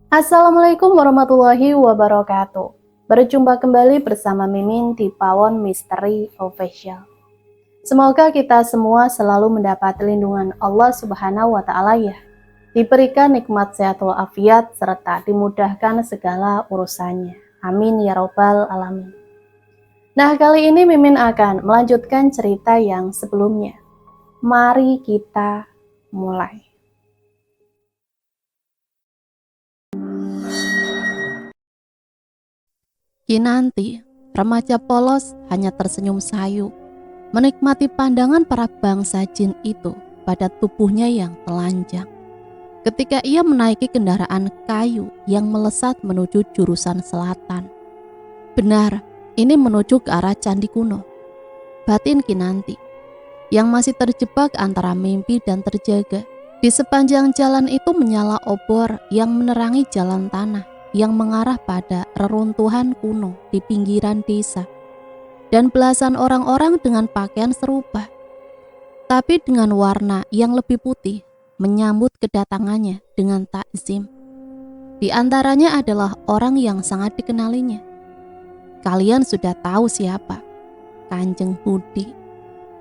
Assalamualaikum warahmatullahi wabarakatuh. Berjumpa kembali bersama Mimin di Pawon Misteri Official. Semoga kita semua selalu mendapat lindungan Allah Subhanahu wa taala ya. Diberikan nikmat sehat walafiat serta dimudahkan segala urusannya. Amin ya rabbal alamin. Nah, kali ini Mimin akan melanjutkan cerita yang sebelumnya. Mari kita mulai. Kinanti, remaja polos, hanya tersenyum sayu, menikmati pandangan para bangsa jin itu pada tubuhnya yang telanjang. Ketika ia menaiki kendaraan kayu yang melesat menuju jurusan selatan. Benar, ini menuju ke arah Candi Kuno. Batin Kinanti, yang masih terjebak antara mimpi dan terjaga. Di sepanjang jalan itu menyala obor yang menerangi jalan tanah yang mengarah pada reruntuhan kuno di pinggiran desa, dan belasan orang-orang dengan pakaian serupa, tapi dengan warna yang lebih putih, menyambut kedatangannya dengan takzim. Di antaranya adalah orang yang sangat dikenalinya. Kalian sudah tahu siapa? Kanjeng Budi,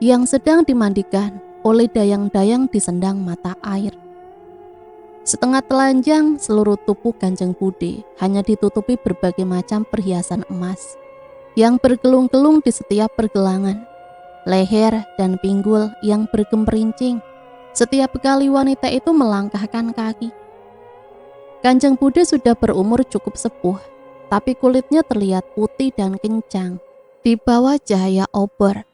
yang sedang dimandikan oleh dayang-dayang di sendang mata air. Setengah telanjang, seluruh tubuh Kanjeng Budi hanya ditutupi berbagai macam perhiasan emas yang bergelung-gelung di setiap pergelangan, leher dan pinggul yang bergemerincing setiap kali wanita itu melangkahkan kaki. Kanjeng Budi sudah berumur cukup sepuh, tapi kulitnya terlihat putih dan kencang di bawah cahaya obor.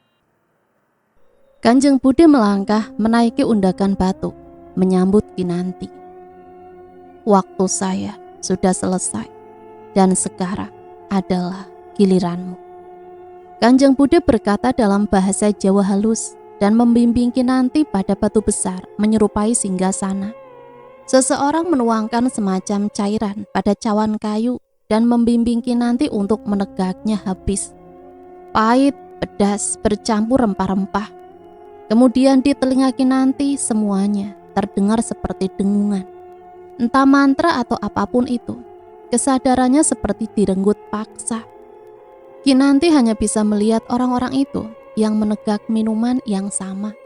Kanjeng Budi melangkah menaiki undakan batu, menyambut Kinanti. Waktu saya sudah selesai, dan sekarang adalah giliranmu. Kanjeng Budi berkata dalam bahasa Jawa halus dan membimbing Kinanti pada batu besar menyerupai singgasana. Seseorang menuangkan semacam cairan pada cawan kayu dan membimbing Kinanti untuk menegaknya habis. Pahit, pedas, bercampur rempah-rempah. Kemudian di telinga Kinanti semuanya terdengar seperti dengungan. Entah mantra atau apapun itu, kesadarannya seperti direnggut paksa. Kinanti hanya bisa melihat orang-orang itu yang menegak minuman yang sama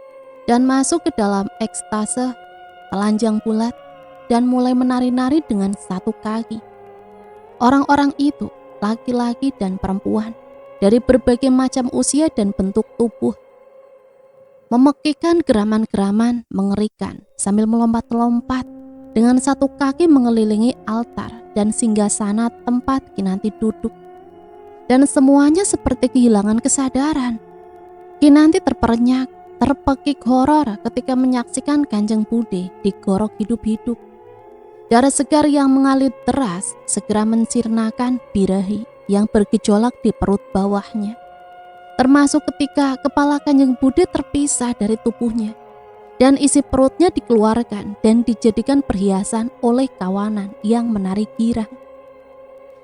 dan masuk ke dalam ekstase telanjang bulat dan mulai menari-nari dengan satu kaki. Orang-orang itu, laki-laki dan perempuan, dari berbagai macam usia dan bentuk tubuh, memekikan geraman-geraman mengerikan sambil melompat-lompat dengan satu kaki mengelilingi altar dan singgasana tempat Kinanti duduk. Dan semuanya seperti kehilangan kesadaran. Kinanti terperenyak, terpekik horor ketika menyaksikan Kanjeng Budi digorok hidup-hidup. Darah segar yang mengalir deras segera mensirnakan birahi yang bergejolak di perut bawahnya. Termasuk ketika kepala Kanjeng Budi terpisah dari tubuhnya dan isi perutnya dikeluarkan dan dijadikan perhiasan oleh kawanan yang menari girang.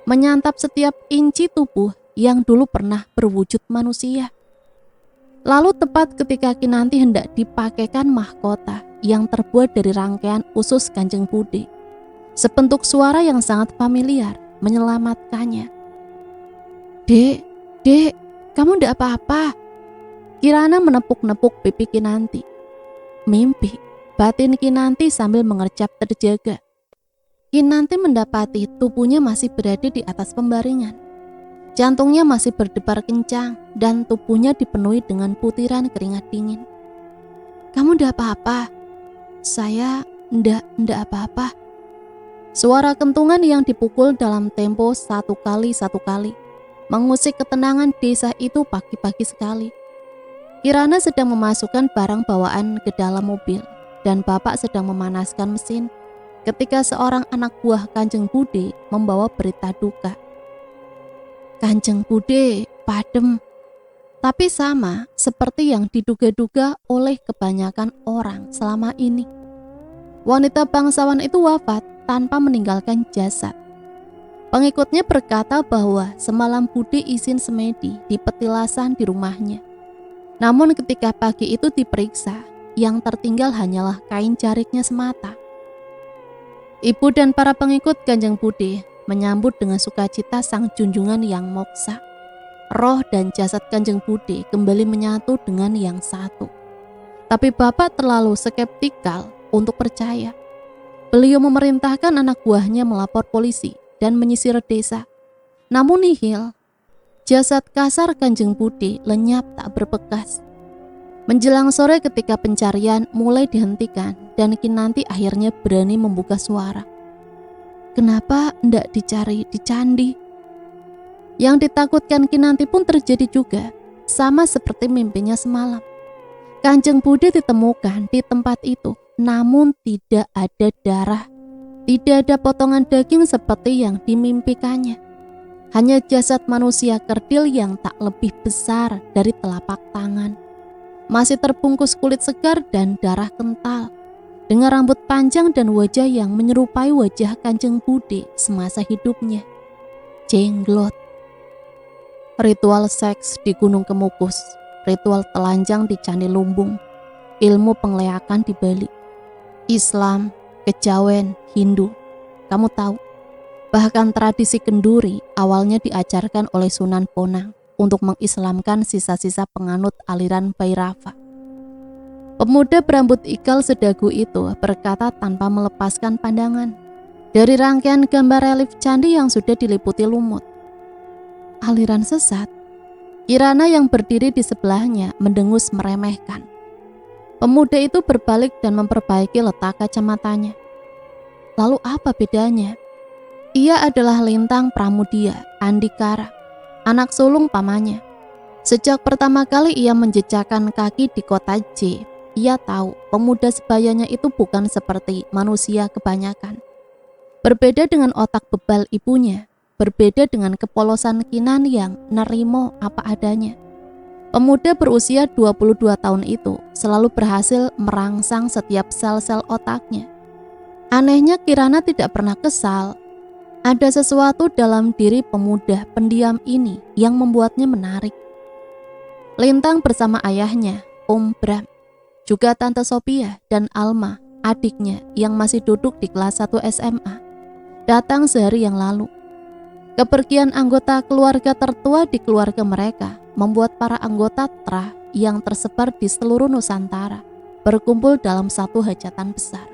Menyantap setiap inci tubuh yang dulu pernah berwujud manusia. Lalu tepat ketika Kinanti hendak dipakaikan mahkota yang terbuat dari rangkaian usus Kanjeng Budi, sebentuk suara yang sangat familiar menyelamatkannya. Dek, kamu ndak apa-apa. Kirana menepuk-nepuk pipi Kinanti. Mimpi, batin Kinanti sambil mengerjap terjaga. Kinanti mendapati tubuhnya masih berada di atas pembaringan. Jantungnya masih berdebar kencang dan tubuhnya dipenuhi dengan butiran keringat dingin. Kamu ndak apa-apa? Saya ndak apa-apa. Suara kentungan yang dipukul dalam tempo satu kali mengusik ketenangan desa itu pagi-pagi sekali. Kirana sedang memasukkan barang bawaan ke dalam mobil dan bapak sedang memanaskan mesin ketika seorang anak buah Kanjeng Budi membawa berita duka. Kanjeng Budi padem, tapi sama seperti yang diduga-duga oleh kebanyakan orang selama ini. Wanita bangsawan itu wafat tanpa meninggalkan jasad. Pengikutnya berkata bahwa semalam Budi izin semedi di petilasan di rumahnya. Namun ketika pagi itu diperiksa, yang tertinggal hanyalah kain jariknya semata. Ibu dan para pengikut Kanjeng Budi menyambut dengan sukacita sang junjungan yang moksa. Roh dan jasad Kanjeng Budi kembali menyatu dengan yang satu. Tapi Bapak terlalu skeptikal untuk percaya. Beliau memerintahkan anak buahnya melapor polisi dan menyisir desa. Namun nihil, jasad kasar Kanjeng Budi lenyap tak berbekas. Menjelang sore ketika pencarian mulai dihentikan dan Kinanti akhirnya berani membuka suara. Kenapa ndak dicari di candi? Yang ditakutkan Kinanti pun terjadi juga, sama seperti mimpinya semalam. Kanjeng Budi ditemukan di tempat itu, namun tidak ada darah. Tidak ada potongan daging seperti yang dimimpikannya. Hanya jasad manusia kerdil yang tak lebih besar dari telapak tangan. Masih terbungkus kulit segar dan darah kental, dengan rambut panjang dan wajah yang menyerupai wajah Kanjeng Budi semasa hidupnya. Jenglot. Ritual seks di Gunung Kemukus, ritual telanjang di Candi Lumbung, ilmu pengleakan di Bali, Islam, kejawen, Hindu. Kamu tahu, bahkan tradisi kenduri awalnya diajarkan oleh Sunan Bonang untuk mengislamkan sisa-sisa penganut aliran Bhairava. Pemuda berambut ikal sedagu itu berkata tanpa melepaskan pandangan dari rangkaian gambar relief candi yang sudah diliputi lumut. Aliran sesat? Kirana yang berdiri di sebelahnya mendengus meremehkan. Pemuda itu berbalik dan memperbaiki letak kacamatanya. Lalu apa bedanya? Ia adalah Lintang Pramudia Andikara, anak sulung pamannya. Sejak pertama kali ia menjejakkan kaki di kota J, ia tahu pemuda sebayanya itu bukan seperti manusia kebanyakan. Berbeda dengan otak bebal ibunya, berbeda dengan kepolosan Kinan yang nerimo apa adanya. Pemuda berusia 22 tahun itu selalu berhasil merangsang setiap sel-sel otaknya. Anehnya Kirana tidak pernah kesal. Ada sesuatu dalam diri pemuda pendiam ini yang membuatnya menarik. Lintang bersama ayahnya, Om Bram, juga Tante Sophia dan Alma, adiknya yang masih duduk di kelas 1 SMA, datang sehari yang lalu. Kepergian anggota keluarga tertua di keluarga mereka membuat para anggota TRA yang tersebar di seluruh Nusantara berkumpul dalam satu hajatan besar.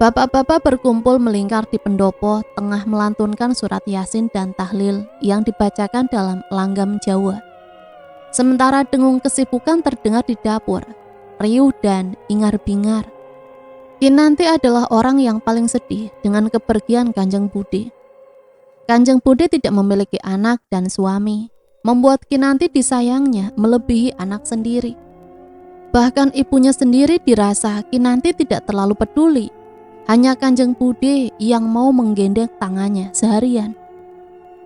Bapak-bapak berkumpul melingkar di pendopo tengah melantunkan surat Yasin dan tahlil yang dibacakan dalam langgam Jawa. Sementara dengung kesibukan terdengar di dapur, riuh dan ingar-bingar. Kinanti adalah orang yang paling sedih dengan kepergian Kanjeng Budi. Kanjeng Budi tidak memiliki anak dan suami, membuat Kinanti disayangnya melebihi anak sendiri. Bahkan ibunya sendiri dirasa Kinanti tidak terlalu peduli. Hanya Kanjeng Budi yang mau menggendeng tangannya seharian.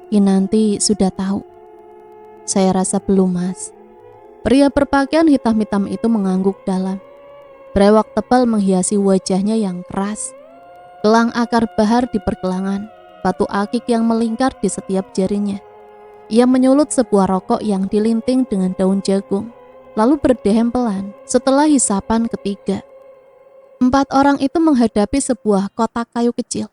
Kinanti sudah tahu. Saya rasa belum, Mas. Pria berpakaian hitam-hitam itu mengangguk dalam. Brewok tebal menghiasi wajahnya yang keras. Gelang akar bahar di pergelangan, batu akik yang melingkar di setiap jarinya. Ia menyulut sebuah rokok yang dilinting dengan daun jagung, lalu berdehem pelan setelah hisapan ketiga. 4 orang itu menghadapi sebuah kotak kayu kecil.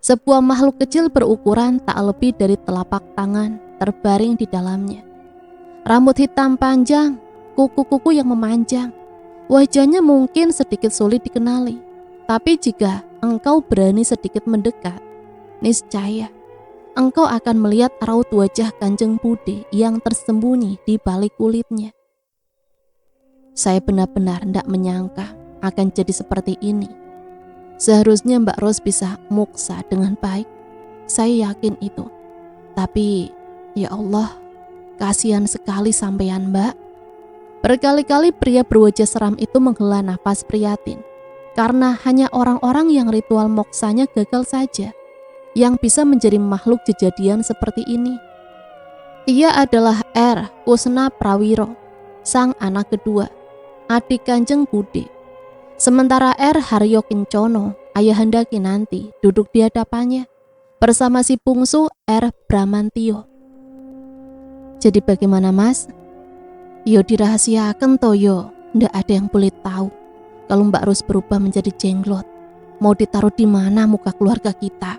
Sebuah makhluk kecil berukuran tak lebih dari telapak tangan terbaring di dalamnya. Rambut hitam panjang, kuku-kuku yang memanjang. Wajahnya mungkin sedikit sulit dikenali, tapi jika engkau berani sedikit mendekat, niscaya engkau akan melihat raut wajah Kanjeng Budi yang tersembunyi di balik kulitnya. Saya benar-benar tidak menyangka akan jadi seperti ini. Seharusnya Mbak Ros bisa muksa dengan baik. Saya yakin itu. Tapi, ya Allah, kasihan sekali sampean, Mbak. Berkali-kali pria berwajah seram itu menghela nafas prihatin. Karena hanya orang-orang yang ritual moksanya gagal saja yang bisa menjadi makhluk kejadian seperti ini. Ia adalah R. Kusna Prawiro, sang anak kedua, adik Kanjeng Budi. Sementara R. Haryo Kencono, ayahanda Kinanti, duduk di hadapannya bersama si bungsu R. Bramantio. Jadi bagaimana, Mas? Yo dirahasiakan toh yo, ndak ada yang boleh tahu kalau Mbak Ros berubah menjadi jenglot. mau ditaruh di mana muka keluarga kita?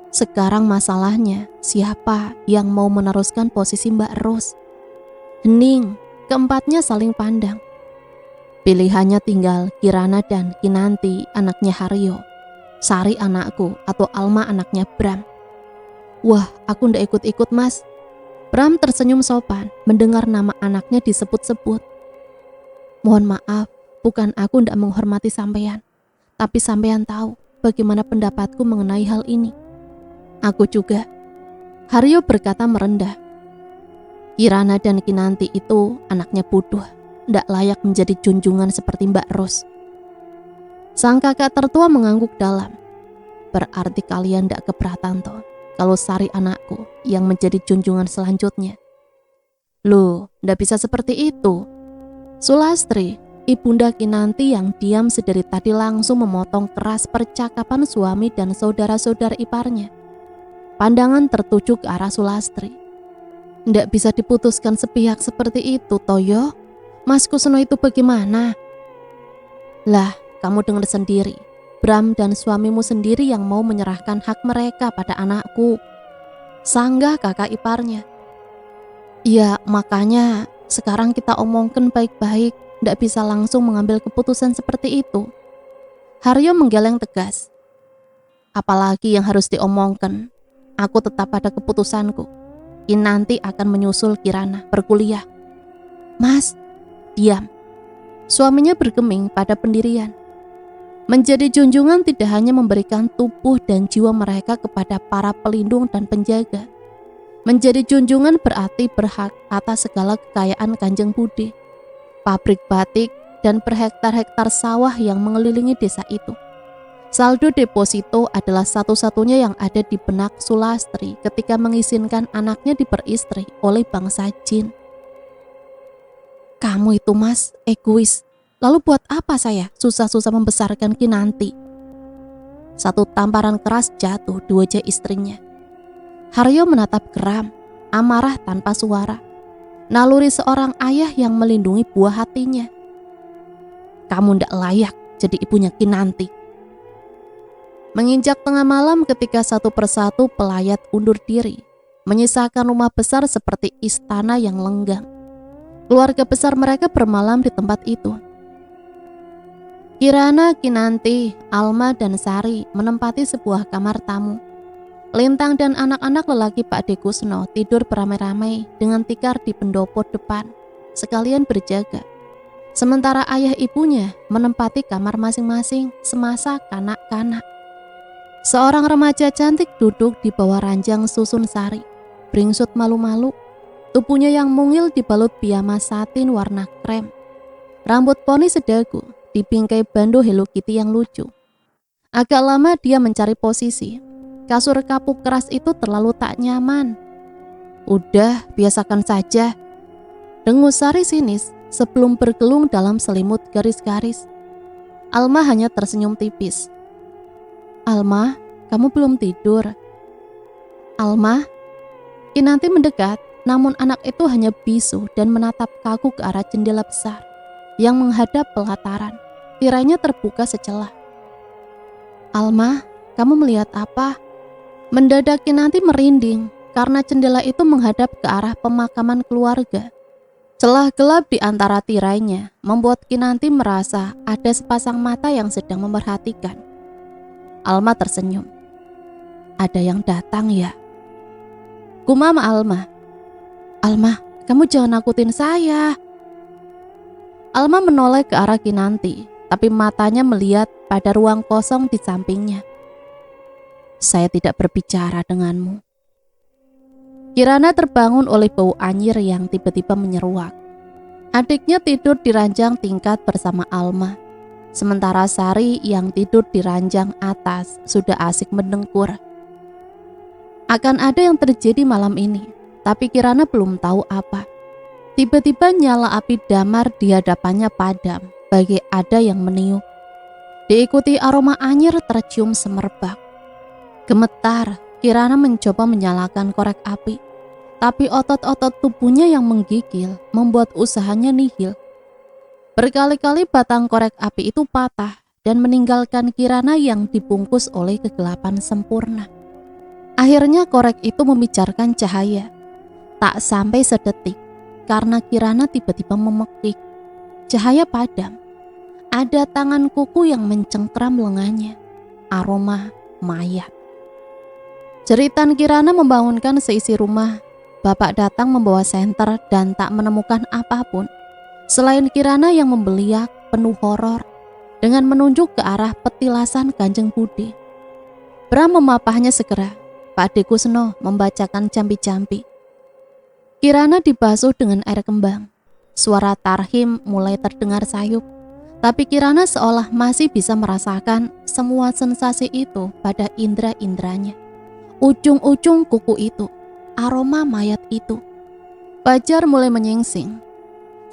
Sekarang masalahnya, siapa yang mau meneruskan posisi Mbak Ros? Hening, keempatnya saling pandang. Pilihannya tinggal Kirana dan Kinanti, anaknya Haryo, Sari anakku, atau Alma anaknya Bram. Wah, aku ndak ikut-ikut mas. Bram tersenyum sopan mendengar nama anaknya disebut-sebut. Mohon maaf, bukan aku ndak menghormati sampean, tapi sampean tahu bagaimana pendapatku mengenai hal ini. Aku juga, Haryo berkata merendah. Kirana dan Kinanti itu anaknya bodoh, ndak layak menjadi junjungan seperti Mbak Ros. Sang kakak tertua mengangguk dalam. Berarti kalian ndak keberatan toh kalau Sari anakku yang menjadi junjungan selanjutnya. Loh, ndak bisa seperti itu. Sulastri, ibunda Kinanti yang diam sedari tadi langsung memotong keras percakapan suami dan saudara-saudara iparnya. Pandangan tertuju ke arah Sulastri. Ndak bisa diputuskan sepihak seperti itu, Toyo. Mas Kusno itu bagaimana? Lah, kamu dengar sendiri. Bram dan suamimu sendiri yang mau menyerahkan hak mereka pada anakku. Sanggah kakak iparnya. Ya, makanya sekarang kita omongkan baik-baik. Ndak bisa langsung mengambil keputusan seperti itu. Haryo menggeleng tegas. Apalagi yang harus diomongkan. Aku tetap pada keputusanku. Nanti akan menyusul Kirana berkuliah. Mas, diam. Suaminya bergeming pada pendirian. Menjadi junjungan tidak hanya memberikan tubuh dan jiwa mereka kepada para pelindung dan penjaga. Menjadi junjungan berarti berhak atas segala kekayaan Kanjeng Budi, pabrik batik, dan berhektar-hektar sawah yang mengelilingi desa itu. Saldo deposito adalah satu-satunya yang ada di benak Sulastri ketika mengizinkan anaknya diperistri oleh bangsa jin. Kamu itu mas, egois. Lalu buat apa saya susah-susah membesarkan Kinanti? Satu tamparan keras jatuh di wajah istrinya. Haryo menatap geram, amarah tanpa suara. Naluri seorang ayah yang melindungi buah hatinya. Kamu ndak layak jadi ibunya Kinanti. Menginjak tengah malam ketika satu persatu pelayat undur diri, menyisakan rumah besar seperti istana yang lenggang. Keluarga besar mereka bermalam di tempat itu. Kirana, Kinanti, Alma, dan Sari menempati sebuah kamar tamu. Lintang dan anak-anak lelaki Pak De Kusno tidur beramai-ramai dengan tikar di pendopo depan, sekalian berjaga. Sementara ayah ibunya menempati kamar masing-masing semasa kanak-kanak. Seorang remaja cantik duduk di bawah ranjang susun Sari, beringsut malu-malu, tubuhnya yang mungil dibalut piyama satin warna krem. Rambut poni sedagu, dibingkai bandu Hello Kitty yang lucu. Agak lama dia mencari posisi. Kasur kapuk keras itu terlalu tak nyaman. Udah, biasakan saja. Dengus Sari sinis sebelum bergelung dalam selimut garis-garis. Alma hanya tersenyum tipis. Alma, kamu belum tidur? Alma? Kinanti mendekat, namun anak itu hanya bisu dan menatap kaku ke arah jendela besar yang menghadap pelataran. Tirainya terbuka secelah. Alma, kamu melihat apa? Mendadak Kinanti merinding karena jendela itu menghadap ke arah pemakaman keluarga. Celah gelap di antara tirainya membuat Kinanti merasa ada sepasang mata yang sedang memperhatikan. Alma tersenyum. Ada yang datang ya? Gumam Alma. Alma, kamu jangan nakutin saya. Alma menoleh ke arah Kinanti, tapi matanya melihat pada ruang kosong di sampingnya. Saya tidak berbicara denganmu. Kirana terbangun oleh bau anyir yang tiba-tiba menyeruak. Adiknya tidur di ranjang tingkat bersama Alma. Sementara Sari yang tidur di ranjang atas sudah asik mendengkur. Akan ada yang terjadi malam ini, tapi Kirana belum tahu apa. Tiba-tiba nyala api damar di hadapannya padam, bagai ada yang meniup. Diikuti aroma anyir tercium semerbak. Gemetar, Kirana mencoba menyalakan korek api, tapi otot-otot tubuhnya yang menggigil membuat usahanya nihil. Berkali-kali batang korek api itu patah dan meninggalkan Kirana yang dibungkus oleh kegelapan sempurna. Akhirnya korek itu memancarkan cahaya. Tak sampai sedetik, karena Kirana tiba-tiba memekik. Cahaya padam. Ada tangan kuku yang mencengkram lengannya. Aroma mayat. Jeritan Kirana membangunkan seisi rumah. Bapak datang membawa senter dan tak menemukan apapun selain Kirana yang membeliak penuh horor dengan menunjuk ke arah petilasan Kanjeng Budi. Bram memapahnya segera. Pak De Kusno membacakan campi-campi. Kirana dibasuh dengan air kembang. Suara tarhim mulai terdengar sayup, tapi Kirana seolah masih bisa merasakan semua sensasi itu pada indera-inderanya. Ujung-ujung kuku itu, aroma mayat itu. Fajar mulai menyingsing.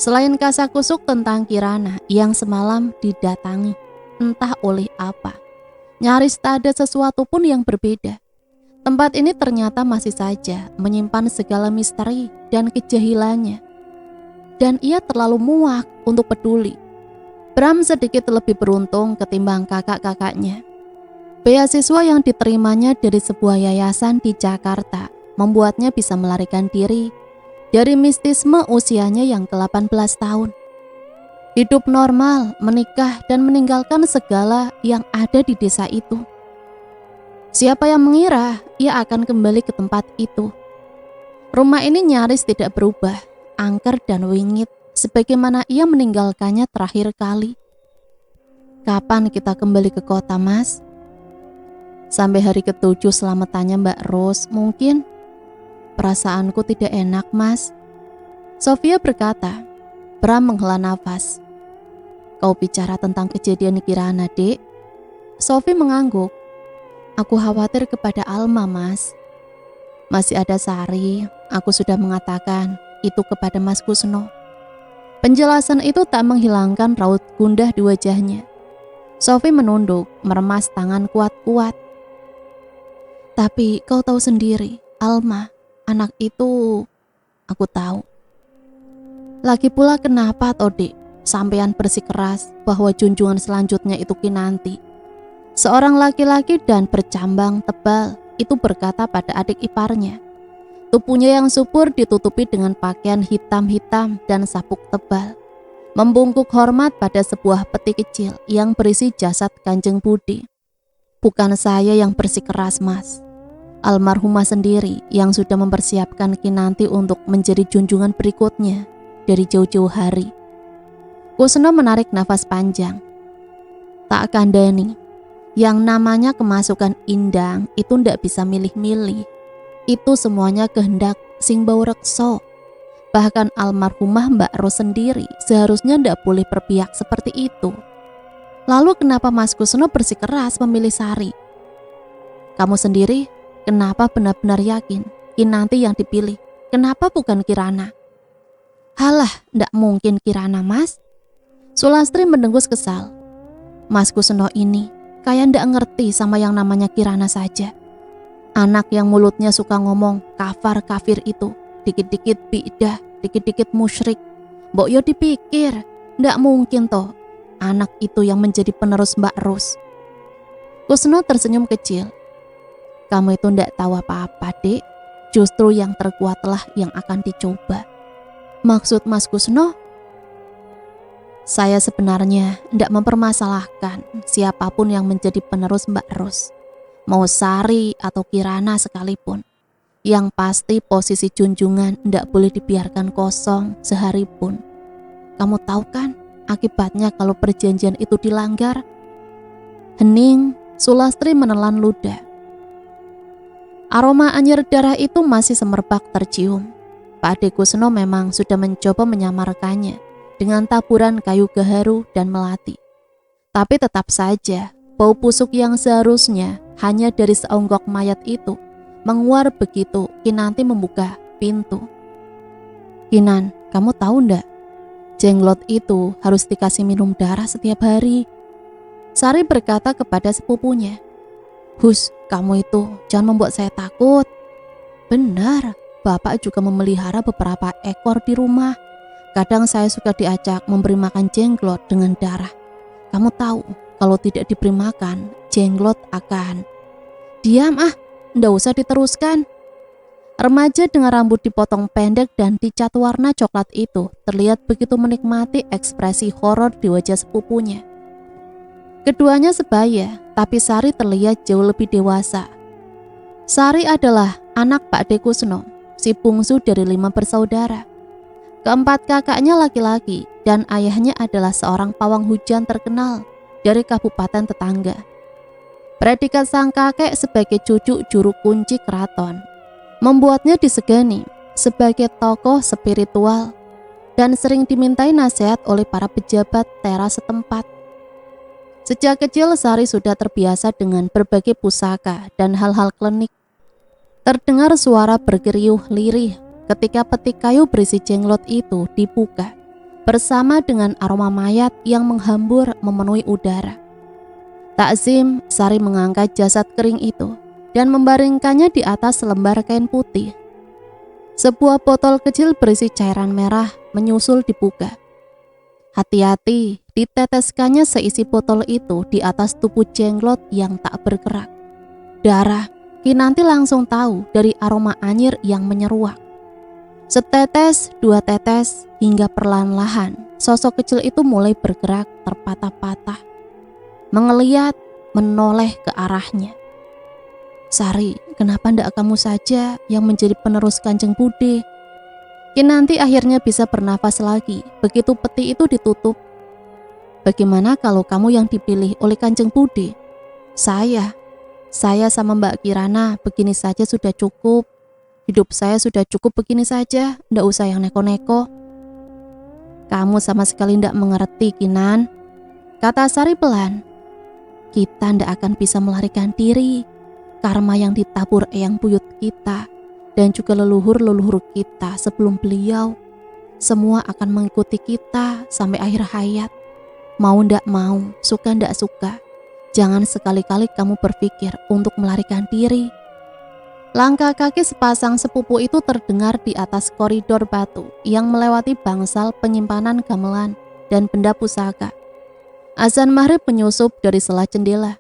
Selain kasakusuk tentang Kirana yang semalam didatangi, entah oleh apa, nyaris tak ada sesuatu pun yang berbeda. Tempat ini ternyata masih saja menyimpan segala misteri dan kejahilannya. Dan ia terlalu muak untuk peduli. Bram sedikit lebih beruntung ketimbang kakak-kakaknya. Beasiswa yang diterimanya dari sebuah yayasan di Jakarta membuatnya bisa melarikan diri dari mistisme usianya yang ke-18 tahun. Hidup normal, menikah dan meninggalkan segala yang ada di desa itu. Siapa yang mengira ia akan kembali ke tempat itu? Rumah ini nyaris tidak berubah, angker dan wingit sebagaimana ia meninggalkannya terakhir kali. Kapan kita kembali ke kota, Mas? Sampai hari ke-7 selametannya Mbak Rose, mungkin. Perasaanku tidak enak, Mas. Sofia berkata. Bram menghela nafas. Kau bicara tentang kejadian Kirana, Dek? Sofi mengangguk. Aku khawatir kepada Alma, Mas. Masih ada Sari, aku sudah mengatakan itu kepada Mas Kusno. Penjelasan itu tak menghilangkan raut gundah di wajahnya. Sofi menunduk, meremas tangan kuat-kuat. Tapi kau tahu sendiri, Alma, anak itu, aku tahu. Lagi pula kenapa, Todik, sampean bersikeras bahwa junjungan selanjutnya itu Kinanti? Seorang laki-laki dan bercambang tebal itu berkata pada adik iparnya. Tubuhnya yang subur ditutupi dengan pakaian hitam-hitam dan sabuk tebal. Membungkuk hormat pada sebuah peti kecil yang berisi jasad Kanjeng Budi. Bukan saya yang bersikeras, Mas. Almarhumah sendiri yang sudah mempersiapkan Kinanti untuk menjadi junjungan berikutnya dari jauh-jauh hari. Kusno menarik nafas panjang. Tak kandani, yang namanya kemasukan indang itu ndak bisa milih-milih. Itu semuanya kehendak Sing Bau Rekso. Bahkan almarhumah Mbak Ros sendiri seharusnya ndak boleh berpihak seperti itu. Lalu kenapa Mas Kusno bersikeras memilih Sari? Kamu sendiri kenapa benar-benar yakin Kinanti yang dipilih? Kenapa bukan Kirana? Halah, ndak mungkin Kirana, Mas. Sulastri mendengus kesal. Mas Kusno ini kayak ndak ngerti sama yang namanya Kirana saja. Anak yang mulutnya suka ngomong kafir itu, dikit-dikit bidah, dikit-dikit musyrik. Mbok yo dipikir, ndak mungkin toh anak itu yang menjadi penerus Mbak Ros. Kusno tersenyum kecil. Kamu itu ndak tahu apa-apa, Dek. Justru yang terkuatlah yang akan dicoba. Maksud Mas Kusno? Saya sebenarnya ndak mempermasalahkan siapapun yang menjadi penerus Mbak Ros. Mau Sari atau Kirana sekalipun. Yang pasti posisi junjungan ndak boleh dibiarkan kosong sehari pun. Kamu tahu kan akibatnya kalau perjanjian itu dilanggar? Hening, Sulastri menelan ludah. Aroma anyir darah itu masih semerbak tercium. Pak De Kusno memang sudah mencoba menyamarkannya dengan taburan kayu gaharu dan melati. Tapi tetap saja, bau busuk yang seharusnya hanya dari seonggok mayat itu menguar begitu Kinanti membuka pintu. Kinan, kamu tahu ndak? Jenglot itu harus dikasih minum darah setiap hari. Sari berkata kepada sepupunya. Hus, kamu itu jangan membuat saya takut. Benar, Bapak juga memelihara beberapa ekor di rumah. Kadang saya suka diajak memberi makan jenglot dengan darah. Kamu tahu, kalau tidak diberi makan, Jenglot akan... Diam ah, ndak usah diteruskan. Remaja dengan rambut dipotong pendek dan dicat warna coklat itu terlihat begitu menikmati ekspresi horor di wajah sepupunya. Keduanya sebaya, tapi Sari terlihat jauh lebih dewasa. Sari adalah anak Pak De Kusno, si bungsu dari 5 bersaudara. Keempat kakaknya laki-laki dan ayahnya adalah seorang pawang hujan terkenal dari kabupaten tetangga. Predikat sang kakek sebagai cucu juru kunci keraton membuatnya disegani sebagai tokoh spiritual dan sering dimintai nasihat oleh para pejabat teras setempat. Sejak kecil Sari sudah terbiasa dengan berbagai pusaka dan hal-hal klinik. Terdengar suara bergeriuh lirih ketika peti kayu berisi jenglot itu dibuka bersama dengan aroma mayat yang menghambur memenuhi udara. Takzim, Sari mengangkat jasad kering itu dan membaringkannya di atas selembar kain putih. Sebuah botol kecil berisi cairan merah menyusul dibuka. Hati-hati, diteteskannya seisi botol itu di atas tubuh jenglot yang tak bergerak. Darah, Kinanti langsung tahu dari aroma anyir yang menyeruak. Setetes, 2 tetes, hingga perlahan-lahan sosok kecil itu mulai bergerak terpatah-patah. Mengeliat, menoleh ke arahnya. Sari, kenapa ndak kamu saja yang menjadi penerus Kanjeng Budi? Kinanti akhirnya bisa bernafas lagi begitu peti itu ditutup. Bagaimana kalau kamu yang dipilih oleh Kanjeng Budi? Saya sama Mbak Kirana begini saja sudah cukup. Hidup saya sudah cukup begini saja, ndak usah yang neko-neko. Kamu sama sekali ndak mengerti, Kinan, kata Sari pelan. Kita ndak akan bisa melarikan diri. Karma yang ditabur Eyang Buyut kita dan juga leluhur-leluhur kita sebelum beliau, semua akan mengikuti kita sampai akhir hayat. Mau ndak mau, suka ndak suka, jangan sekali-kali kamu berpikir untuk melarikan diri. Langkah kaki sepasang sepupu itu terdengar di atas koridor batu yang melewati bangsal penyimpanan gamelan dan benda pusaka. Azan maghrib menyusup dari sela jendela.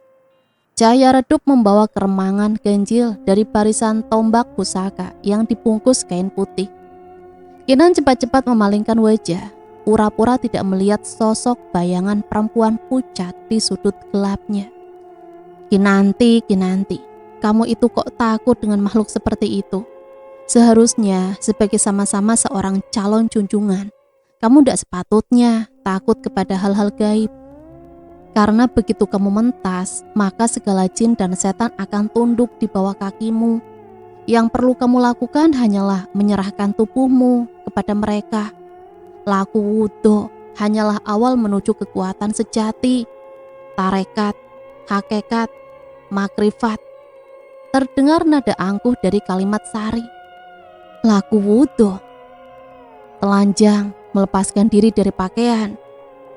Cahaya redup membawa keremangan ganjil dari barisan tombak pusaka yang dibungkus kain putih. Kinan cepat-cepat memalingkan wajah, pura-pura tidak melihat sosok bayangan perempuan pucat di sudut gelapnya. Kinanti, kamu itu kok takut dengan makhluk seperti itu? Seharusnya sebagai sama-sama seorang calon junjungan, kamu tidak sepatutnya takut kepada hal-hal gaib. Karena begitu kamu mentas, maka segala jin dan setan akan tunduk di bawah kakimu. Yang perlu kamu lakukan hanyalah menyerahkan tubuhmu kepada mereka. Laku wudhu hanyalah awal menuju kekuatan sejati. Tarekat, hakikat, makrifat. Terdengar nada angkuh dari kalimat Sari. Laku wudhu. Telanjang, melepaskan diri dari pakaian.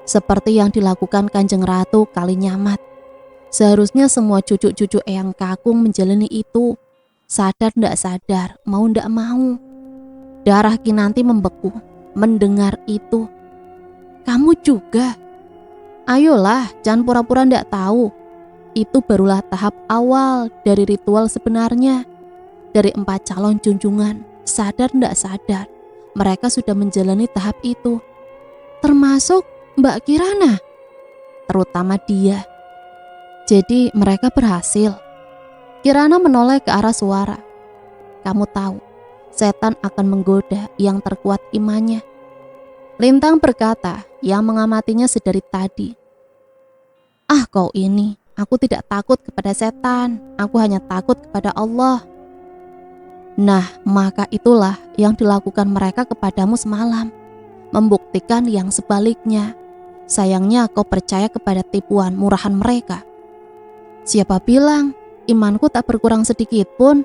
Seperti yang dilakukan Kanjeng Ratu Kalinyamat. Seharusnya semua cucu-cucu Eyang Kakung menjalani itu. Sadar ndak sadar, mau ndak mau. Darah Kinanti membeku mendengar itu. Kamu juga? Ayolah, jangan pura-pura ndak tahu. Itu barulah tahap awal dari ritual sebenarnya. Dari 4 calon junjungan, sadar ndak sadar, mereka sudah menjalani tahap itu. Termasuk Mbak Kirana, terutama dia. Jadi mereka berhasil. Kirana menoleh ke arah suara. Kamu tahu, setan akan menggoda yang terkuat imannya. Lintang berkata yang mengamatinya sedari tadi. Ah kau ini, aku tidak takut kepada setan, aku hanya takut kepada Allah. Nah, maka itulah yang dilakukan mereka kepadamu semalam. Membuktikan yang sebaliknya. Sayangnya kau percaya kepada tipuan murahan mereka. Siapa bilang imanku tak berkurang sedikit pun?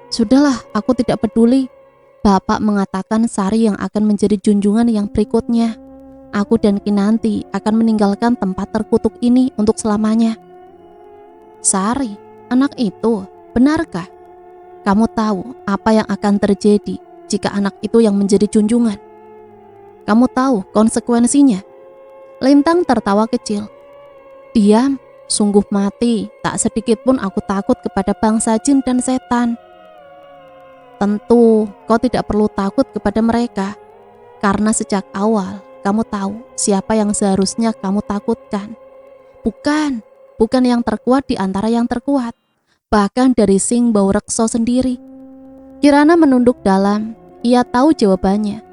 Sudahlah, aku tidak peduli. Bapak mengatakan Sari yang akan menjadi junjungan yang berikutnya. Aku dan Kinanti akan meninggalkan tempat terkutuk ini untuk selamanya. Sari, anak itu, benarkah? Kamu tahu apa yang akan terjadi jika anak itu yang menjadi junjungan? Kamu tahu konsekuensinya? Lintang tertawa kecil. Diam, sungguh mati, tak sedikit pun aku takut kepada bangsa jin dan setan. Tentu kau tidak perlu takut kepada mereka, karena sejak awal kamu tahu siapa yang seharusnya kamu takutkan. Bukan yang terkuat di antara yang terkuat, bahkan dari Sing Bau Rekso sendiri. Kirana menunduk dalam, ia tahu jawabannya.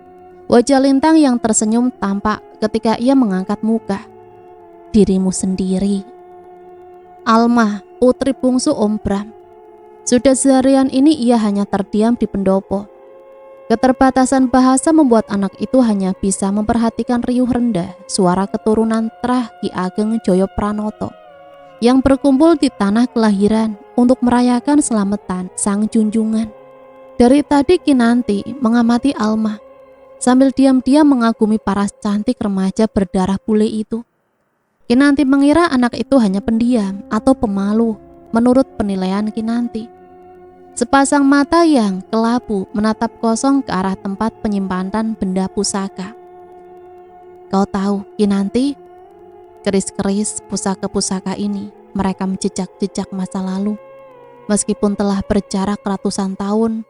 Wajah Lintang yang tersenyum tampak ketika ia mengangkat muka. Dirimu sendiri. Alma, putri bungsu Om Bram. Sudah seharian ini ia hanya terdiam di pendopo. Keterbatasan bahasa membuat anak itu hanya bisa memperhatikan riuh rendah suara keturunan Trah Ki Ageng Joyo Pranoto yang berkumpul di tanah kelahiran untuk merayakan selamatan sang junjungan. Dari tadi Kinanti mengamati Alma sambil diam-diam mengagumi paras cantik remaja berdarah bule itu. Kinanti mengira anak itu hanya pendiam atau pemalu menurut penilaian Kinanti. Sepasang mata yang kelabu menatap kosong ke arah tempat penyimpanan benda pusaka. Kau tahu, Kinanti, keris-keris pusaka-pusaka ini merekam jejak-jejak masa lalu. Meskipun telah berjarak ratusan tahun,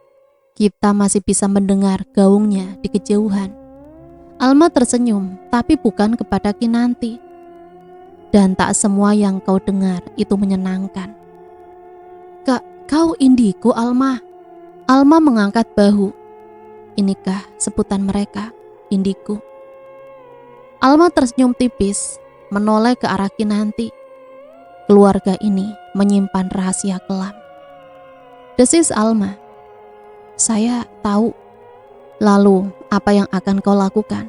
kita masih bisa mendengar gaungnya di kejauhan. Alma tersenyum, tapi bukan kepada Kinanti. Dan tak semua yang kau dengar itu menyenangkan. Kau indigo, Alma. Alma mengangkat bahu. Inikah sebutan mereka, indigo? Alma tersenyum tipis, menoleh ke arah Kinanti. Keluarga ini menyimpan rahasia kelam. Desis Alma. Saya tahu. Lalu, apa yang akan kau lakukan?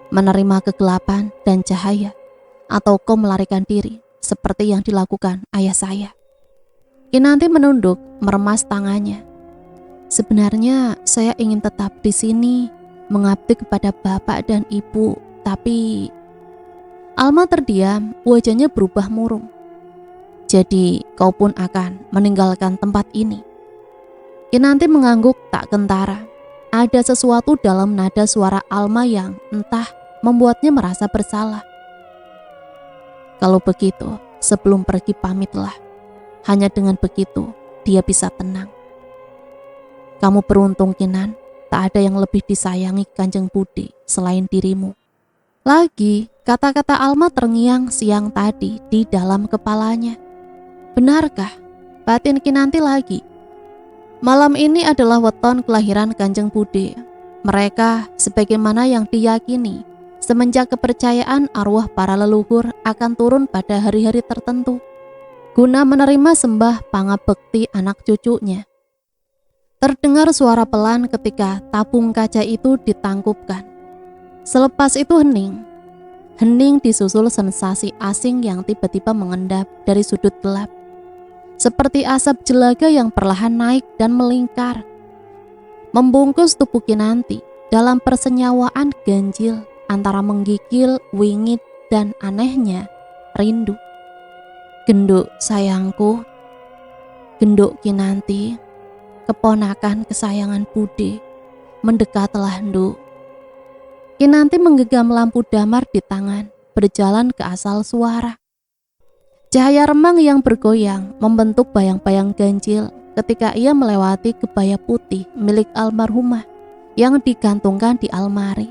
Menerima kegelapan dan cahaya, atau kau melarikan diri seperti yang dilakukan ayah saya? Kinanti menunduk, meremas tangannya. Sebenarnya saya ingin tetap di sini, mengabdi kepada bapak dan ibu, tapi... Alma terdiam, wajahnya berubah murung. Jadi kau pun akan meninggalkan tempat ini? Kinanti mengangguk tak kentara. Ada sesuatu dalam nada suara Alma yang entah membuatnya merasa bersalah. Kalau begitu, sebelum pergi pamitlah. Hanya dengan begitu, dia bisa tenang. Kamu beruntung, Kinan. Tak ada yang lebih disayangi Kanjeng Budi selain dirimu. Lagi, kata-kata Alma terngiang siang tadi di dalam kepalanya. Benarkah? Batin Kinanti lagi. Malam ini adalah weton kelahiran Kanjeng Budi. Mereka, sebagaimana yang diyakini, semenjak kepercayaan arwah para leluhur akan turun pada hari-hari tertentu, guna menerima sembah pangabekti anak cucunya. Terdengar suara pelan ketika tabung kaca itu ditangkupkan. Selepas itu hening disusul sensasi asing yang tiba-tiba mengendap dari sudut gelap. Seperti asap jelaga yang perlahan naik dan melingkar, membungkus tubuh Kinanti dalam persenyawaan ganjil antara menggigil, wingit, dan anehnya rindu. Genduk sayangku, genduk Kinanti, keponakan kesayangan Budi, mendekatlah nduk. Kinanti menggenggam lampu damar di tangan, berjalan ke asal suara. Cahaya remang yang bergoyang membentuk bayang-bayang ganjil ketika ia melewati kebaya putih milik almarhumah yang digantungkan di almari.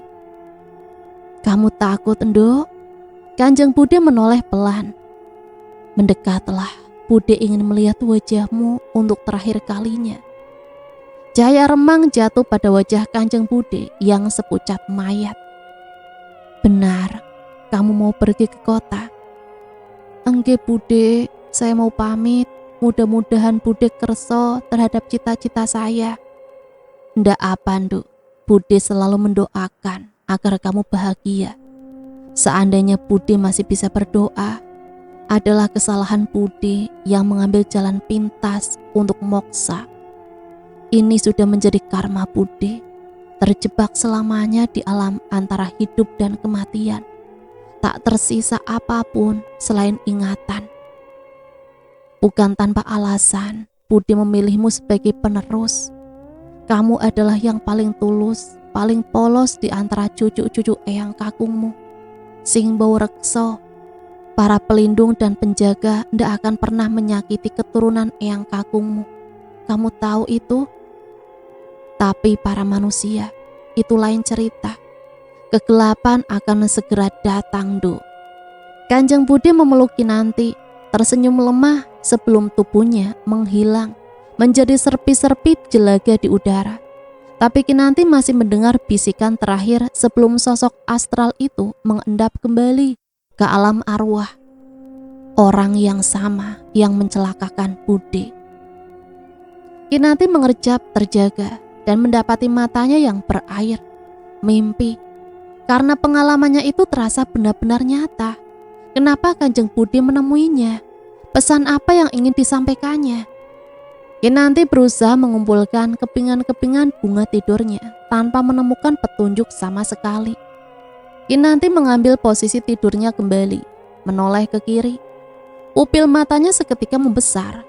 Kamu takut, nduk? Kanjeng Budi menoleh pelan. Mendekatlah, Budi ingin melihat wajahmu untuk terakhir kalinya. Cahaya remang jatuh pada wajah Kanjeng Budi yang sepucat mayat. Benar, kamu mau pergi ke kota? Engge Budi, saya mau pamit. Mudah-mudahan Budi kerso terhadap cita-cita saya. Ndak apa, nduk. Budi selalu mendoakan agar kamu bahagia. Seandainya Budi masih bisa berdoa, adalah kesalahan Budi yang mengambil jalan pintas untuk moksa. Ini sudah menjadi karma Budi, terjebak selamanya di alam antara hidup dan kematian. Tak tersisa apapun selain ingatan. Bukan tanpa alasan, Budi memilihmu sebagai penerus. Kamu adalah yang paling tulus, paling polos di antara cucu-cucu eyang kakungmu, Sing Bau Rekso. Para pelindung dan penjaga ndak akan pernah menyakiti keturunan eyang kakungmu. Kamu tahu itu? Tapi para manusia, itu lain cerita. Kegelapan akan segera datang, Do. Kanjeng Budi memeluk Kinanti, tersenyum lemah sebelum tubuhnya menghilang menjadi serpi-serpi jelaga di udara. Tapi Kinanti masih mendengar bisikan terakhir sebelum sosok astral itu mengendap kembali ke alam arwah. Orang yang sama yang mencelakakan Budi. Kinanti mengerjap terjaga dan mendapati matanya yang berair. Mimpi. Karena pengalamannya itu terasa benar-benar nyata. Kenapa Kanjeng Budi menemuinya? Pesan apa yang ingin disampaikannya? Kinanti berusaha mengumpulkan kepingan-kepingan bunga tidurnya tanpa menemukan petunjuk sama sekali. Kinanti mengambil posisi tidurnya kembali, menoleh ke kiri. Pupil matanya seketika membesar.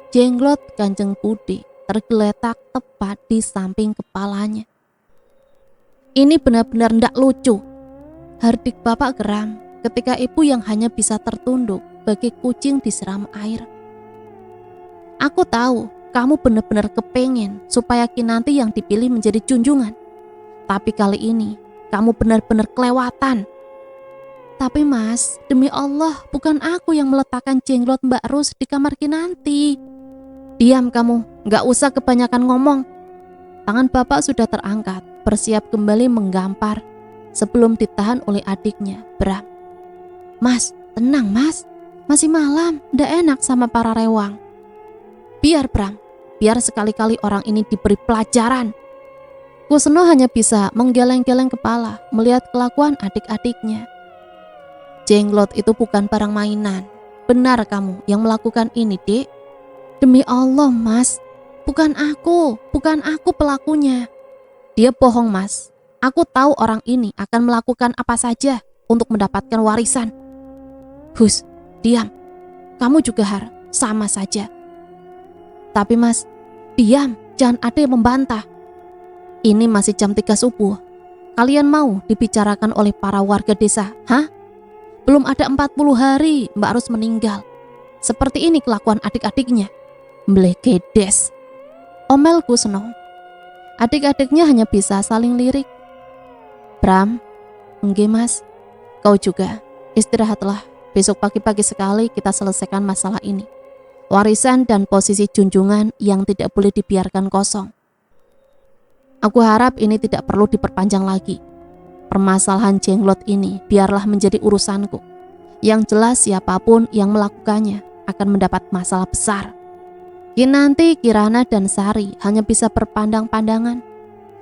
Jenglot Kanjeng Budi tergeletak tepat di samping kepalanya. Ini benar-benar ndak lucu. Hardik bapak geram ketika ibu yang hanya bisa tertunduk bagi kucing disiram air. Aku tahu kamu benar-benar kepengen supaya Kinanti yang dipilih menjadi junjungan. Tapi kali ini kamu benar-benar kelewatan. Tapi Mas, demi Allah bukan aku yang meletakkan jenglot Mbak Rus di kamar Kinanti. Diam kamu, gak usah kebanyakan ngomong. Tangan bapak sudah terangkat, bersiap kembali menggampar sebelum ditahan oleh adiknya, Bram. Mas, tenang Mas, masih malam, ndak enak sama para rewang. Biar Bram, biar sekali-kali orang ini diberi pelajaran. Kusno hanya bisa menggeleng-geleng kepala melihat kelakuan adik-adiknya. Jenglot itu bukan barang mainan. Benar kamu yang melakukan ini, Dik. Demi Allah, Mas. Bukan aku pelakunya. Dia bohong, Mas. Aku tahu orang ini akan melakukan apa saja untuk mendapatkan warisan. Hus, diam. Kamu juga sama saja. Tapi Mas, diam, jangan ada yang membantah. Ini masih jam 3 subuh. Kalian mau dibicarakan oleh para warga desa, hah? Belum ada 40 hari Mbak Rus meninggal. Seperti ini kelakuan adik-adiknya. Mblegedes. Omel Kusno. Adik-adiknya hanya bisa saling lirik. Bram, enggak Mas. Kau juga, istirahatlah. Besok pagi-pagi sekali kita selesaikan masalah ini. Warisan dan posisi junjungan yang tidak boleh dibiarkan kosong. Aku harap ini tidak perlu diperpanjang lagi. Permasalahan jenglot ini biarlah menjadi urusanku. Yang jelas siapapun yang melakukannya akan mendapat masalah besar. Kinanti, Kirana, dan Sari hanya bisa berpandang-pandangan.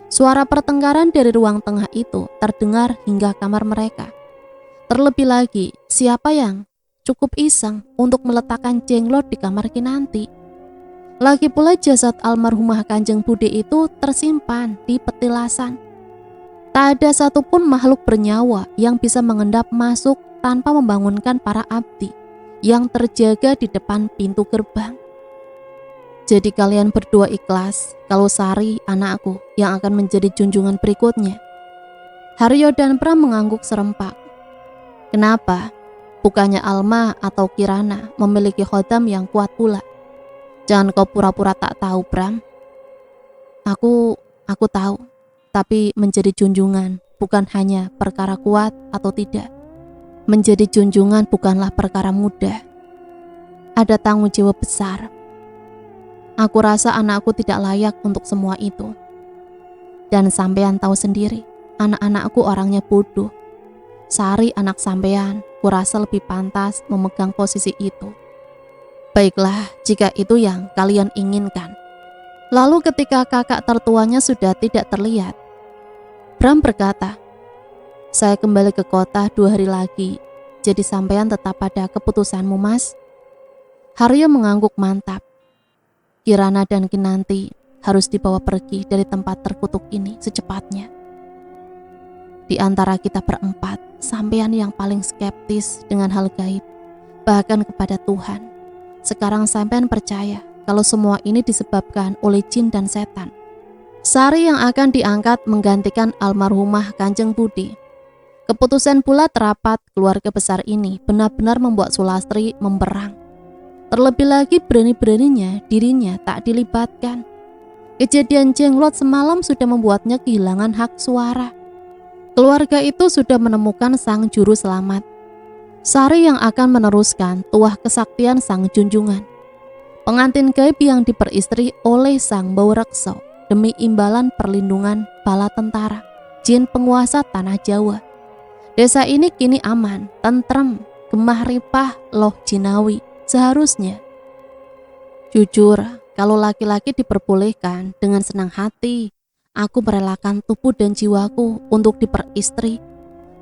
Suara pertengkaran dari ruang tengah itu terdengar hingga kamar mereka. Terlebih lagi, siapa yang cukup iseng untuk meletakkan jenglot di kamar Kinanti? Lagi pula jasad almarhumah Kanjeng Budi itu tersimpan di petilasan. Tak ada satupun makhluk bernyawa yang bisa mengendap masuk tanpa membangunkan para abdi yang terjaga di depan pintu gerbang. Jadi kalian berdua ikhlas kalau Sari, anakku, yang akan menjadi junjungan berikutnya? Haryo dan Pram mengangguk serempak. Kenapa? Bukannya Alma atau Kirana memiliki khodam yang kuat pula? Jangan kau pura-pura tak tahu, Pram. Aku tahu. Tapi menjadi junjungan bukan hanya perkara kuat atau tidak. Menjadi junjungan bukanlah perkara mudah. Ada tanggung jawab besar. Aku rasa anakku tidak layak untuk semua itu. Dan sampean tahu sendiri, anak-anakku orangnya bodoh. Sari anak sampean, kurasa lebih pantas memegang posisi itu. Baiklah, jika itu yang kalian inginkan. Lalu ketika kakak tertuanya sudah tidak terlihat, Bram berkata, saya kembali ke kota 2 hari lagi, jadi sampean tetap pada keputusanmu, Mas. Haryo mengangguk mantap. Kirana dan Kinanti harus dibawa pergi dari tempat terkutuk ini secepatnya. Di antara kita berempat, sampean yang paling skeptis dengan hal gaib, bahkan kepada Tuhan. Sekarang sampean percaya kalau semua ini disebabkan oleh jin dan setan. Sari yang akan diangkat menggantikan almarhumah Kanjeng Budi. Keputusan bulat rapat keluarga besar ini benar-benar membuat Sulastri memberang. Terlebih lagi berani-beraninya dirinya tak dilibatkan. Kejadian jenglot semalam sudah membuatnya kehilangan hak suara. Keluarga itu sudah menemukan sang juru selamat, Sari yang akan meneruskan tuah kesaktian sang junjungan, pengantin gaib yang diperistri oleh sang Baurekso demi imbalan perlindungan bala tentara, jin penguasa tanah Jawa. Desa ini kini aman, tentrem, gemah ripah loh jinawi seharusnya. Jujur, kalau laki-laki diperbolehkan dengan senang hati, aku merelakan tubuh dan jiwaku untuk diperistri.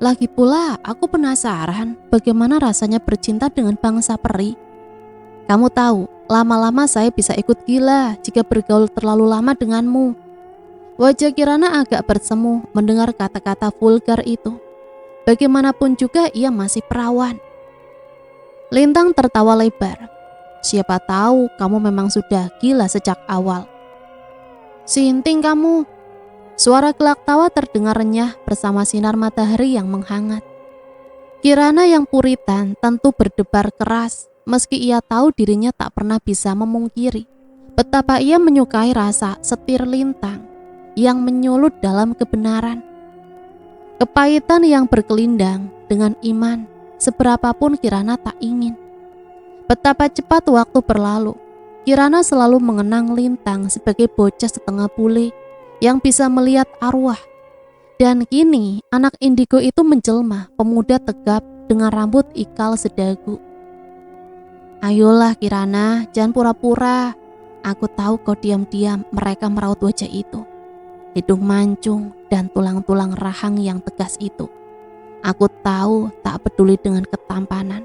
Lagi pula, aku penasaran bagaimana rasanya bercinta dengan bangsa peri. Kamu tahu, lama-lama saya bisa ikut gila jika bergaul terlalu lama denganmu. Wajah Kirana agak bersemu mendengar kata-kata vulgar itu. Bagaimanapun juga ia masih perawan. Lintang tertawa lebar. Siapa tahu kamu memang sudah gila sejak awal. Sinting kamu. Suara gelak tawa terdengar renyah bersama sinar matahari yang menghangat. Kirana yang puritan tentu berdebar keras meski ia tahu dirinya tak pernah bisa memungkiri betapa ia menyukai rasa setir Lintang yang menyulut dalam kebenaran. Kepahitan yang berkelindang dengan iman, seberapapun Kirana tak ingin. Betapa cepat waktu berlalu, Kirana selalu mengenang Lintang sebagai bocah setengah bule yang bisa melihat arwah. Dan kini anak indigo itu menjelma pemuda tegap dengan rambut ikal sedagu. Ayolah Kirana, jangan pura-pura. Aku tahu kau diam-diam mereka meraut wajah itu. Hidung mancung dan tulang-tulang rahang yang tegas itu. Aku tahu tak peduli dengan ketampanan,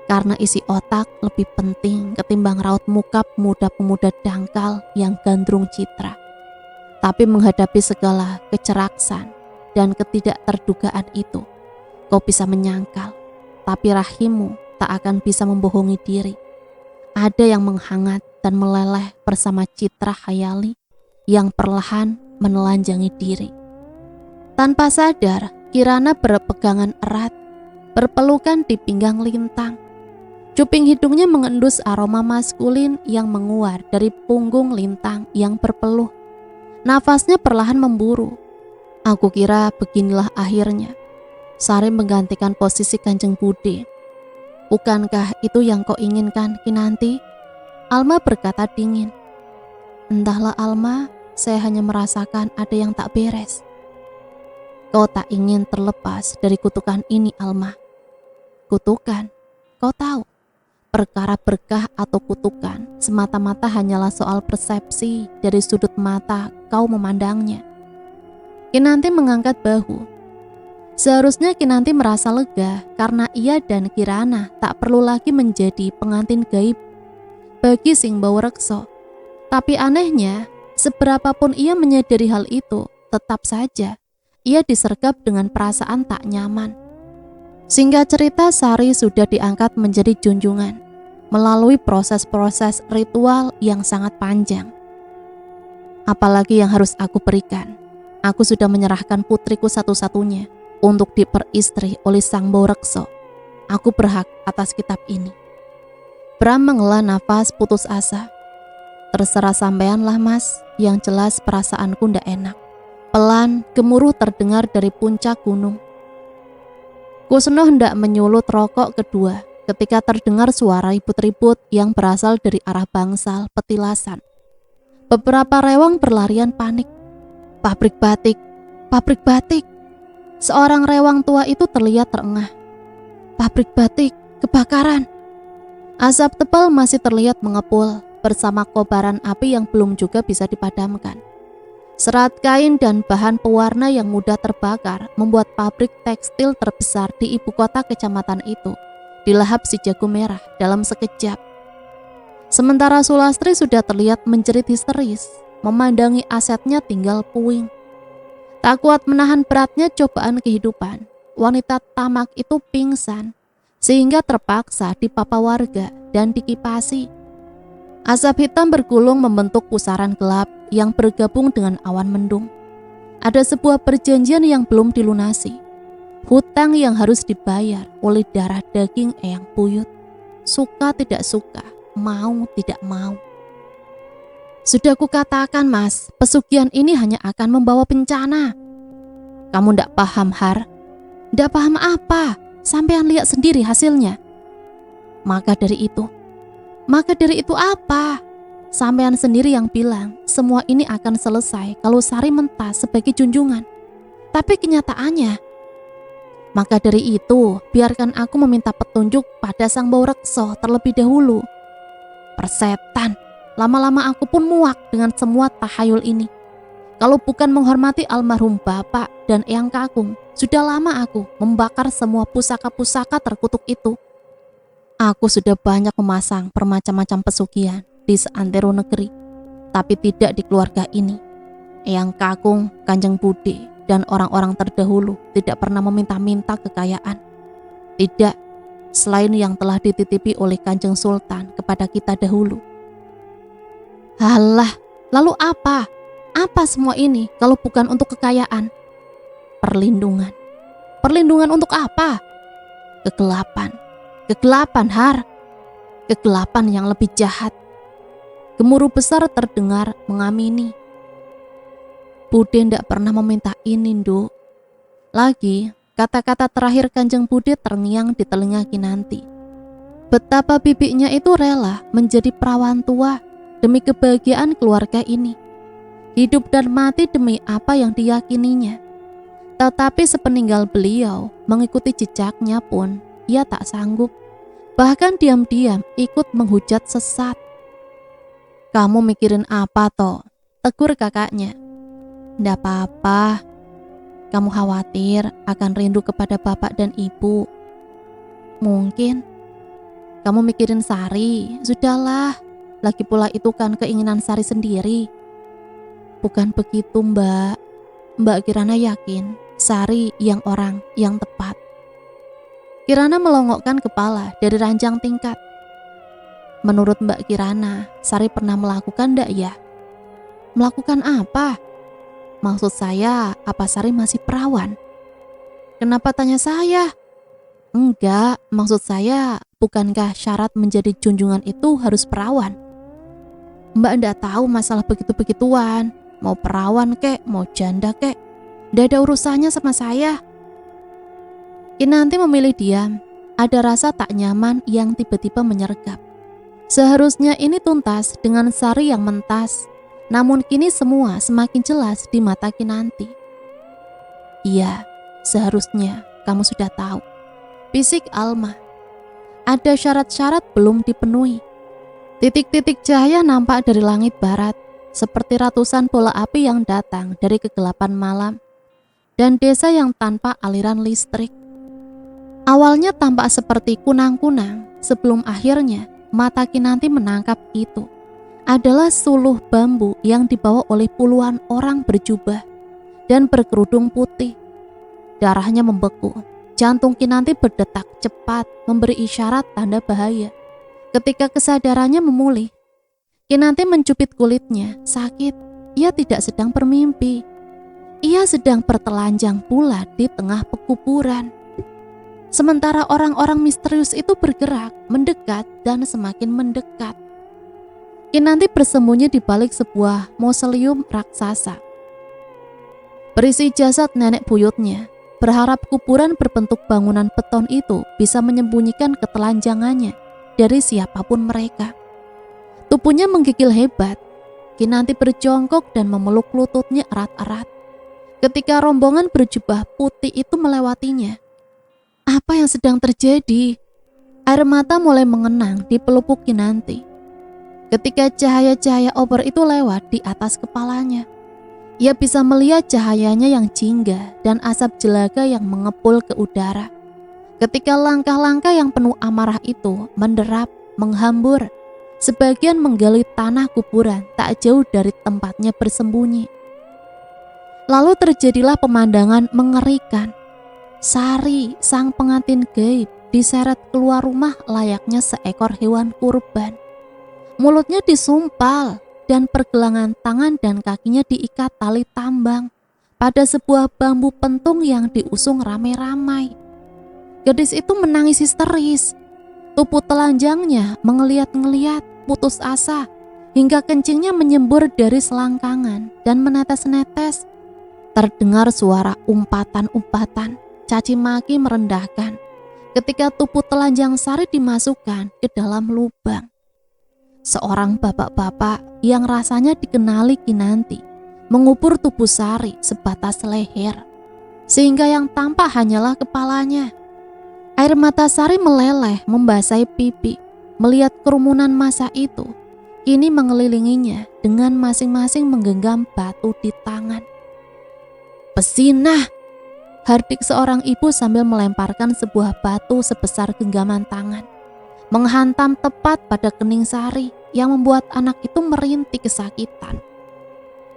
karena isi otak lebih penting ketimbang raut muka pemuda-pemuda dangkal yang gandrung citra. Tapi menghadapi segala keceraksan dan ketidakterdugaan itu, kau bisa menyangkal, tapi rahimmu tak akan bisa membohongi diri. Ada yang menghangat dan meleleh bersama citra khayali yang perlahan menelanjangi diri. Tanpa sadar, Kirana berpegangan erat, berpelukan di pinggang Lintang. Cuping hidungnya mengendus aroma maskulin yang menguar dari punggung Lintang yang berpeluh. Nafasnya perlahan memburu. Aku kira beginilah akhirnya. Sari menggantikan posisi Kanjeng Bude. Bukankah itu yang kau inginkan, Kinanti? Alma berkata dingin. Entahlah Alma, saya hanya merasakan ada yang tak beres. Kau tak ingin terlepas dari kutukan ini, Alma. Kutukan? Kau tahu, perkara berkah atau kutukan semata-mata hanyalah soal persepsi dari sudut mata kau memandangnya. Kinanti mengangkat bahu. Seharusnya Kinanti merasa lega karena ia dan Kirana tak perlu lagi menjadi pengantin gaib bagi Sing Baurekso. Tapi anehnya, seberapapun ia menyadari hal itu, tetap saja ia disergap dengan perasaan tak nyaman. Singkat cerita, Sari sudah diangkat menjadi junjungan melalui proses-proses ritual yang sangat panjang. Apalagi yang harus aku berikan? Aku sudah menyerahkan putriku satu-satunya untuk diperistri oleh Sang Baurekso. Aku berhak atas kitab ini. Bram menghela nafas putus asa. Terserah sampeanlah mas, yang jelas perasaanku ndak enak. Pelan, gemuruh terdengar dari puncak gunung. Kusno hendak menyulut rokok kedua ketika terdengar suara ribut-ribut yang berasal dari arah bangsal petilasan. Beberapa rewang berlarian panik. Pabrik batik, pabrik batik. Seorang rewang tua itu terlihat terengah. Pabrik batik, kebakaran. Asap tebal masih terlihat mengepul bersama kobaran api yang belum juga bisa dipadamkan. Serat kain dan bahan pewarna yang mudah terbakar membuat pabrik tekstil terbesar di ibu kota kecamatan itu dilahap si jago merah dalam sekejap. Sementara Sulastri sudah terlihat menjerit histeris, memandangi asetnya tinggal puing. Tak kuat menahan beratnya cobaan kehidupan, wanita tamak itu pingsan sehingga terpaksa dipapa warga dan dikipasi. Asap hitam bergulung membentuk pusaran gelap yang bergabung dengan awan mendung. Ada sebuah perjanjian yang belum dilunasi. hutang yang harus dibayar oleh darah daging Eyang Buyut. Suka tidak suka, mau tidak mau. Sudah kukatakan mas, pesugihan ini hanya akan membawa bencana. Kamu ndak paham Har? Ndak paham apa? Sampean lihat sendiri hasilnya. Maka dari itu apa? Sampean sendiri yang bilang semua ini akan selesai kalau Sari mentas sebagai junjungan. Tapi kenyataannya, maka dari itu biarkan aku meminta petunjuk pada Sang Bau Rekso terlebih dahulu. Persetan, lama-lama aku pun muak dengan semua tahayul ini. Kalau bukan menghormati almarhum Bapak dan Eyang Kakung, sudah lama aku membakar semua pusaka-pusaka terkutuk itu. Aku sudah banyak memasang bermacam-macam pesugihan di seantero negeri, tapi tidak di keluarga ini. Eyang Kakung, Kanjeng Budi, dan orang-orang terdahulu tidak pernah meminta-minta kekayaan. Tidak, selain yang telah dititipi oleh Kanjeng Sultan kepada kita dahulu. Halah, lalu apa? Apa semua ini kalau bukan untuk kekayaan? Perlindungan. Perlindungan untuk apa? Kegelapan. Kegelapan, Har. Kegelapan yang lebih jahat. Gemuruh besar terdengar mengamini. Bude ndak pernah meminta ini, Nduk. Lagi, kata-kata terakhir Kanjeng Bude terngiang di telinga Kinanti. Betapa bibinya itu rela menjadi perawan tua demi kebahagiaan keluarga ini. Hidup dan mati demi apa yang diyakininya. Tetapi sepeninggal beliau, mengikuti jejaknya pun, ia tak sanggup. Bahkan diam-diam ikut menghujat sesat. Kamu mikirin apa toh? Tegur kakaknya. Ndak apa-apa. Kamu khawatir akan rindu kepada bapak dan ibu. Mungkin. Kamu mikirin Sari. Sudahlah. Lagi pula itu kan keinginan Sari sendiri. Bukan begitu, Mbak. Mbak Kirana yakin Sari yang orang yang tepat. Kirana melongokkan kepala dari ranjang tingkat. Menurut Mbak Kirana, Sari pernah melakukan ndak ya? Melakukan apa? Maksud saya, apa Sari masih perawan? Kenapa tanya saya? Enggak, maksud saya, bukankah syarat menjadi junjungan itu harus perawan? Mbak ndak tahu masalah begitu-begituan. Mau perawan kek, mau janda kek, ndak ada urusannya sama saya. Kinanti memilih diam. Ada rasa tak nyaman yang tiba-tiba menyergap. Seharusnya ini tuntas dengan Sari yang mentas, namun kini semua semakin jelas di mata Kinanti. Iya, seharusnya kamu sudah tahu. Bisik Alma. Ada syarat-syarat belum dipenuhi. Titik-titik cahaya nampak dari langit barat, seperti ratusan bola api yang datang dari kegelapan malam, dan desa yang tanpa aliran listrik. Awalnya tampak seperti kunang-kunang, sebelum akhirnya mata Kinanti menangkap itu adalah suluh bambu yang dibawa oleh puluhan orang berjubah dan berkerudung putih. Darahnya membeku. Jantung Kinanti berdetak cepat, memberi isyarat tanda bahaya. Ketika kesadarannya memulih, Kinanti mencubit kulitnya. Sakit. Ia tidak sedang bermimpi. Ia sedang bertelanjang pula di tengah pekuburan. Sementara orang-orang misterius itu bergerak, mendekat, dan semakin mendekat. Kinanti bersembunyi di balik sebuah mausoleum raksasa, berisi jasad nenek buyutnya, berharap kuburan berbentuk bangunan beton itu bisa menyembunyikan ketelanjangannya dari siapapun mereka. Tubuhnya menggigil hebat. Kinanti berjongkok dan memeluk lututnya erat-erat. Ketika rombongan berjubah putih itu melewatinya, apa yang sedang terjadi? Air mata mulai mengenang di pelupuk Kinanti. Ketika cahaya-cahaya obor itu lewat di atas kepalanya, ia bisa melihat cahayanya yang jingga dan asap jelaga yang mengepul ke udara. Ketika langkah-langkah yang penuh amarah itu menderap, menghambur, sebagian menggali tanah kuburan tak jauh dari tempatnya bersembunyi. Lalu terjadilah pemandangan mengerikan. Sari, sang pengantin gaib, diseret keluar rumah layaknya seekor hewan kurban. Mulutnya disumpal dan pergelangan tangan dan kakinya diikat tali tambang. pada sebuah bambu pentung yang diusung ramai-ramai. Gadis itu menangis histeris. Tubuh telanjangnya mengeliat-ngeliat, putus asa, hingga kencingnya menyembur dari selangkangan dan menetes-netes. Terdengar suara umpatan-umpatan, caci maki merendahkan ketika tubuh telanjang Sari dimasukkan ke dalam lubang. Seorang bapak-bapak yang rasanya dikenali Kinanti mengubur tubuh Sari sebatas leher, sehingga yang tampak hanyalah kepalanya. Air mata Sari meleleh membasahi pipi melihat kerumunan massa itu kini mengelilinginya dengan masing-masing menggenggam batu di tangan. "Pesinah!" hardik seorang ibu sambil melemparkan sebuah batu sebesar genggaman tangan, menghantam tepat pada kening Sari yang membuat anak itu merintih kesakitan.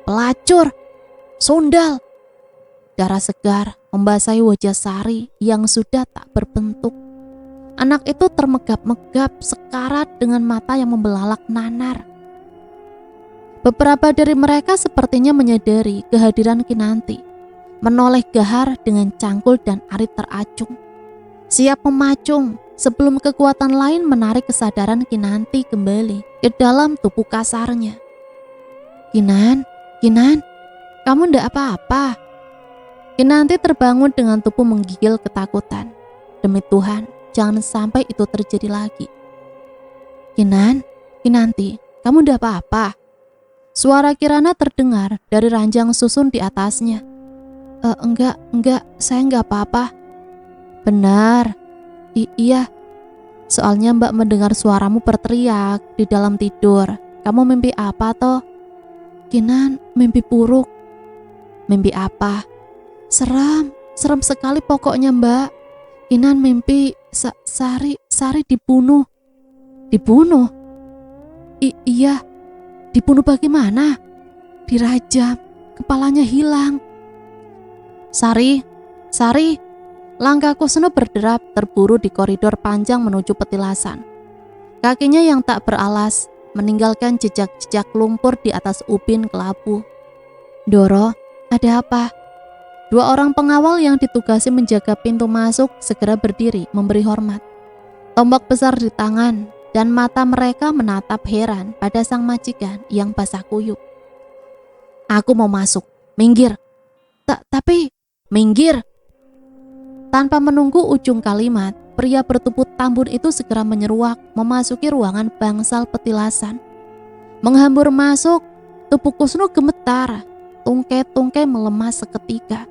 "Pelacur! Sundal!" Darah segar membasahi wajah Sari yang sudah tak berbentuk. Anak itu termegap-megap sekarat dengan mata yang membelalak nanar. Beberapa dari mereka sepertinya menyadari kehadiran Kinanti, menoleh gahar dengan cangkul dan arit teracung, siap memacung sebelum kekuatan lain menarik kesadaran Kinanti kembali ke dalam tubuh kasarnya. Kinan, kamu ndak apa-apa?" Kinanti terbangun dengan tubuh menggigil ketakutan. "Demi Tuhan, jangan sampai itu terjadi lagi." Kinanti, kamu ndak apa-apa?" Suara Kirana terdengar dari ranjang susun di atasnya. Enggak, saya enggak apa-apa." "Benar, iya. Soalnya Mbak mendengar suaramu berteriak di dalam tidur. Kamu mimpi apa toh?" "Kinan, mimpi buruk." "Mimpi apa?" Seram sekali pokoknya Mbak. Kinan mimpi Sari dibunuh." "Dibunuh?" Iya. "Dibunuh bagaimana?" "Dirajam, kepalanya hilang." Sari. Langkah Kusno berderap terburu di koridor panjang menuju petilasan. Kakinya yang tak beralas meninggalkan jejak-jejak lumpur di atas ubin kelabu. "Doro, ada apa?" Dua orang pengawal yang ditugasi menjaga pintu masuk segera berdiri memberi hormat. Tombak besar di tangan dan mata mereka menatap heran pada sang majikan yang basah kuyup. "Aku mau masuk, minggir." Tapi minggir." Tanpa menunggu ujung kalimat, pria bertubuh tambun itu segera menyeruak memasuki ruangan bangsal petilasan. Menghambur masuk, tubuh Kusno gemetar, tungkai-tungkai melemah seketika.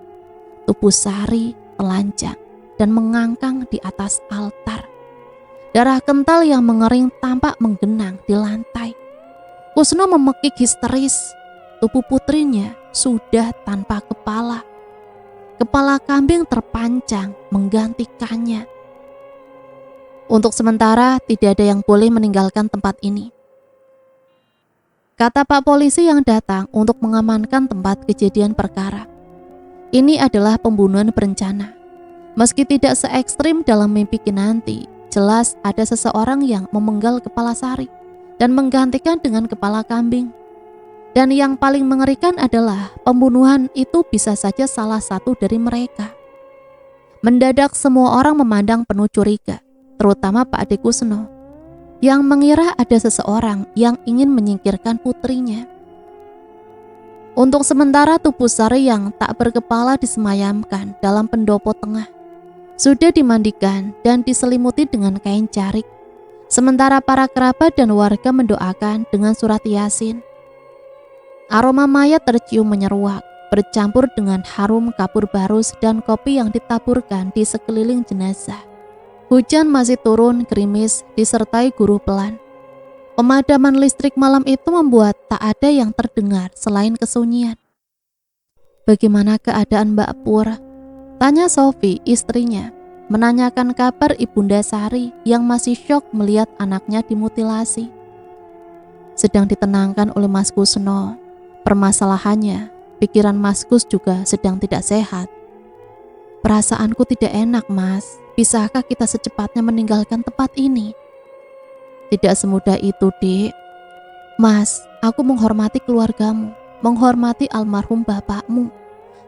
Tubuh Sari telanjang dan mengangkang di atas altar. Darah kental yang mengering tampak menggenang di lantai. Kusno memekik histeris. Tubuh putrinya sudah tanpa kepala. Kepala kambing terpancang menggantikannya. "Untuk sementara tidak ada yang boleh meninggalkan tempat ini," kata Pak Polisi yang datang untuk mengamankan tempat kejadian perkara. "Ini adalah pembunuhan berencana. Meski tidak se-ekstrim dalam mimpi Kinanti, jelas ada seseorang yang memenggal kepala Sari dan menggantikan dengan kepala kambing. Dan yang paling mengerikan adalah pembunuhan itu bisa saja salah satu dari mereka." Mendadak semua orang memandang penuh curiga, terutama Pak Ade Kusno, yang mengira ada seseorang yang ingin menyingkirkan putrinya. Untuk sementara tubuh Sari yang tak berkepala disemayamkan dalam pendopo tengah. Sudah dimandikan dan diselimuti dengan kain jarik. Sementara para kerabat dan warga mendoakan dengan surat Yasin. Aroma mayat tercium menyeruak, bercampur dengan harum kapur barus dan kopi yang ditaburkan di sekeliling jenazah. Hujan masih turun gerimis disertai guruh pelan. Pemadaman listrik malam itu membuat tak ada yang terdengar selain kesunyian. "Bagaimana keadaan Mbak Pur?" tanya Sofi, istrinya, menanyakan kabar Ibunda Sari yang masih syok melihat anaknya dimutilasi. "Sedang ditenangkan oleh Mas Kusno. Permasalahannya, pikiran Mas Kus juga sedang tidak sehat." "Perasaanku tidak enak, Mas. Bisakah kita secepatnya meninggalkan tempat ini?" "Tidak semudah itu, Dik. Mas, aku menghormati keluargamu, menghormati almarhum bapakmu.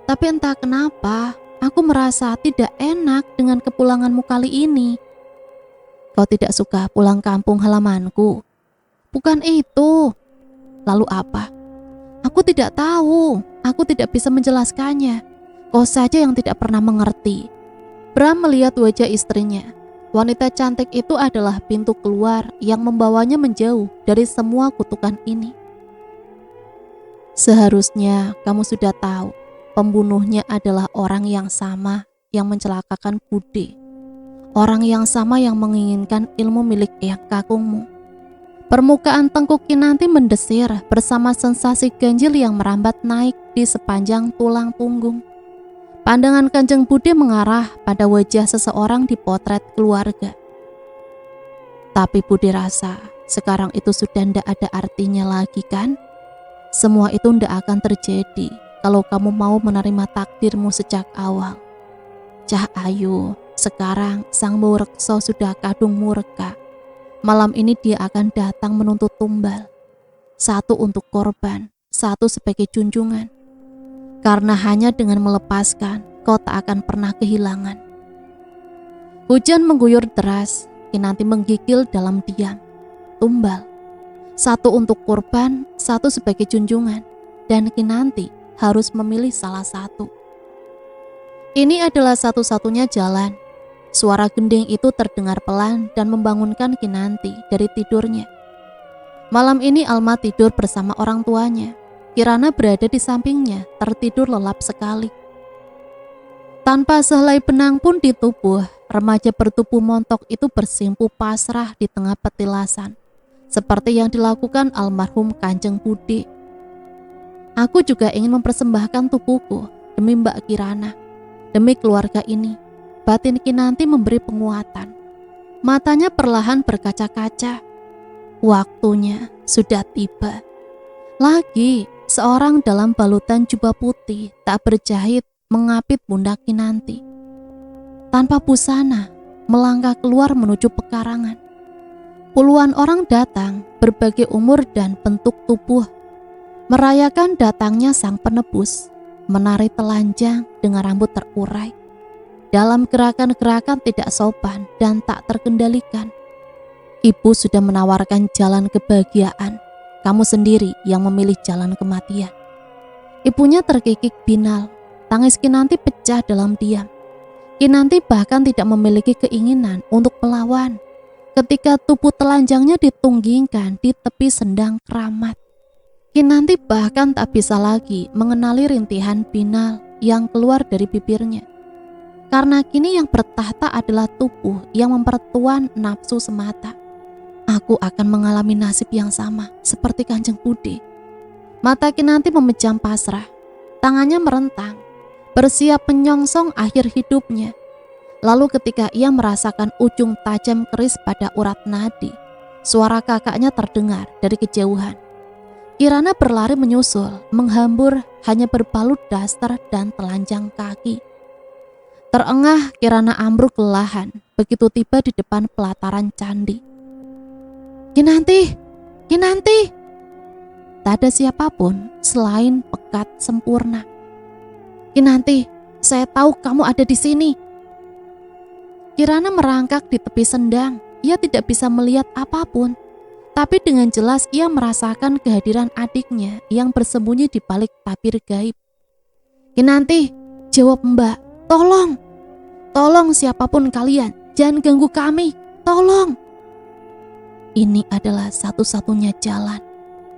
Tapi entah kenapa, aku merasa tidak enak dengan kepulanganmu kali ini. Kau tidak suka pulang kampung halamanku? Bukan itu. Lalu apa? Aku tidak tahu. Aku tidak bisa menjelaskannya. Kau saja yang tidak pernah mengerti. Bram melihat wajah istrinya. Wanita cantik itu adalah pintu keluar yang membawanya menjauh dari semua kutukan ini. Seharusnya kamu sudah tahu, pembunuhnya adalah orang yang sama yang mencelakakan Bude. Orang yang sama yang menginginkan ilmu milik eyang kakungmu. Permukaan tengkuk Kinanti mendesir bersama sensasi ganjil yang merambat naik di sepanjang tulang punggung. Pandangan Kanjeng Bude mengarah pada wajah seseorang di potret keluarga. Tapi Bude rasa sekarang itu sudah tidak ada artinya lagi kan? Semua itu tidak akan terjadi kalau kamu mau menerima takdirmu sejak awal. Cah Ayu, sekarang sang Murekso sudah kadung murka. Malam ini dia akan datang menuntut tumbal. Satu untuk korban, satu sebagai junjungan. Karena hanya dengan melepaskan, kau tak akan pernah kehilangan. Hujan mengguyur deras, Kinanti menggigil dalam diam. Tumbal. Satu untuk korban, satu sebagai junjungan. Dan Kinanti harus memilih salah satu. Ini adalah satu-satunya jalan. Suara gending itu terdengar pelan dan membangunkan Kinanti dari tidurnya. Malam ini Alma tidur bersama orang tuanya. Kirana berada di sampingnya, tertidur lelap sekali. Tanpa sehelai benang pun di tubuh, remaja bertubuh montok itu bersimpu pasrah di tengah petilasan, seperti yang dilakukan almarhum Kanjeng Bude. Aku juga ingin mempersembahkan tubuhku demi Mbak Kirana, demi keluarga ini. Batin Kinanti memberi penguatan. Matanya perlahan berkaca-kaca. Waktunya sudah tiba. Lagi, seorang dalam balutan jubah putih tak berjahit mengapit pundak Kinanti. Tanpa busana, melangkah keluar menuju pekarangan. Puluhan orang datang, berbagai umur dan bentuk tubuh, merayakan datangnya sang penebus, menari telanjang dengan rambut terurai, dalam gerakan-gerakan tidak sopan dan tak terkendalikan. Ibu sudah menawarkan jalan kebahagiaan. Kamu sendiri yang memilih jalan kematian. Ibunya terkikik binal. Tangis Kinanti pecah dalam diam. Kinanti bahkan tidak memiliki keinginan untuk melawan. Ketika tubuh telanjangnya ditunggingkan di tepi sendang keramat, Kinanti bahkan tak bisa lagi mengenali rintihan binal yang keluar dari bibirnya. Karena kini yang bertahta adalah tubuh yang mempertuan nafsu semata. Aku akan mengalami nasib yang sama seperti Kanjeng Bude. Mata Kinanti memejam pasrah. Tangannya merentang, bersiap menyongsong akhir hidupnya. Lalu ketika ia merasakan ujung tajam keris pada urat nadi, suara kakaknya terdengar dari kejauhan. Kirana berlari menyusul, menghambur hanya berbalut daster dan telanjang kaki. Terengah Kirana ambruk kelelahan begitu tiba di depan pelataran candi. Kinanti, Kinanti. Tak ada siapapun selain Pekat Sempurna. Kinanti, saya tahu kamu ada di sini. Kirana merangkak di tepi sendang. Ia tidak bisa melihat apapun, tapi dengan jelas ia merasakan kehadiran adiknya yang bersembunyi di balik tabir gaib. Kinanti, jawab Mbak, tolong. Tolong siapapun kalian, jangan ganggu kami, tolong. Ini adalah satu-satunya jalan.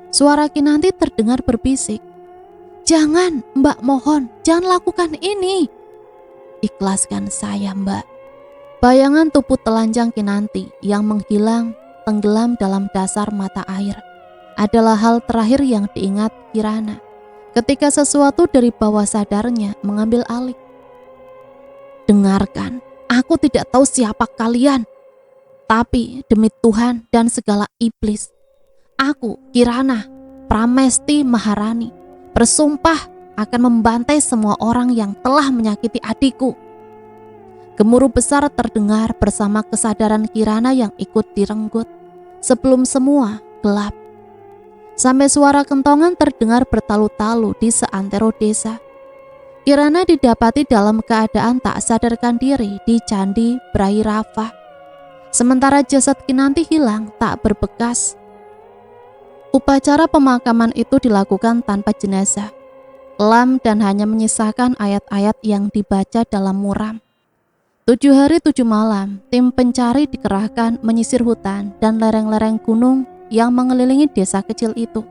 Suara Kinanti terdengar berbisik. Jangan, Mbak, mohon, jangan lakukan ini. Ikhlaskan saya, Mbak. Bayangan tubuh telanjang Kinanti yang menghilang tenggelam dalam dasar mata air adalah hal terakhir yang diingat Kirana ketika sesuatu dari bawah sadarnya mengambil alih. Dengarkan, aku tidak tahu siapa kalian. Tapi demi Tuhan dan segala iblis, aku, Kirana, Pramesti Maharani, bersumpah akan membantai semua orang yang telah menyakiti adikku. Gemuruh besar terdengar bersama kesadaran Kirana yang ikut direnggut. Sebelum semua gelap, sampai suara kentongan terdengar bertalu-talu di seantero desa. Kirana didapati dalam keadaan tak sadarkan diri di Candi Bhairava. Sementara jasad Kinanti hilang tak berbekas. Upacara pemakaman itu dilakukan tanpa jenazah, kelam dan hanya menyisakan ayat-ayat yang dibaca dalam muram. 7 hari 7 malam, tim pencari dikerahkan menyisir hutan dan lereng-lereng gunung yang mengelilingi desa kecil itu,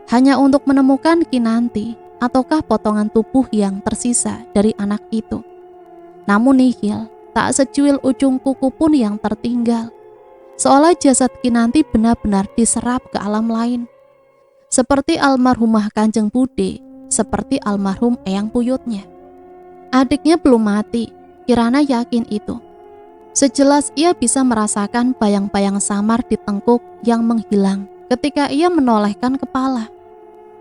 hanya untuk menemukan Kinanti ataukah potongan tubuh yang tersisa dari anak itu. Namun nihil, tak secuil ujung kuku pun yang tertinggal. Seolah jasad Kinanti benar-benar diserap ke alam lain. Seperti almarhumah Kanjeng Bude, seperti almarhum eyang buyutnya. Adiknya belum mati, Kirana yakin itu. Sejelas ia bisa merasakan bayang-bayang samar di tengkuk yang menghilang ketika ia menolehkan kepala.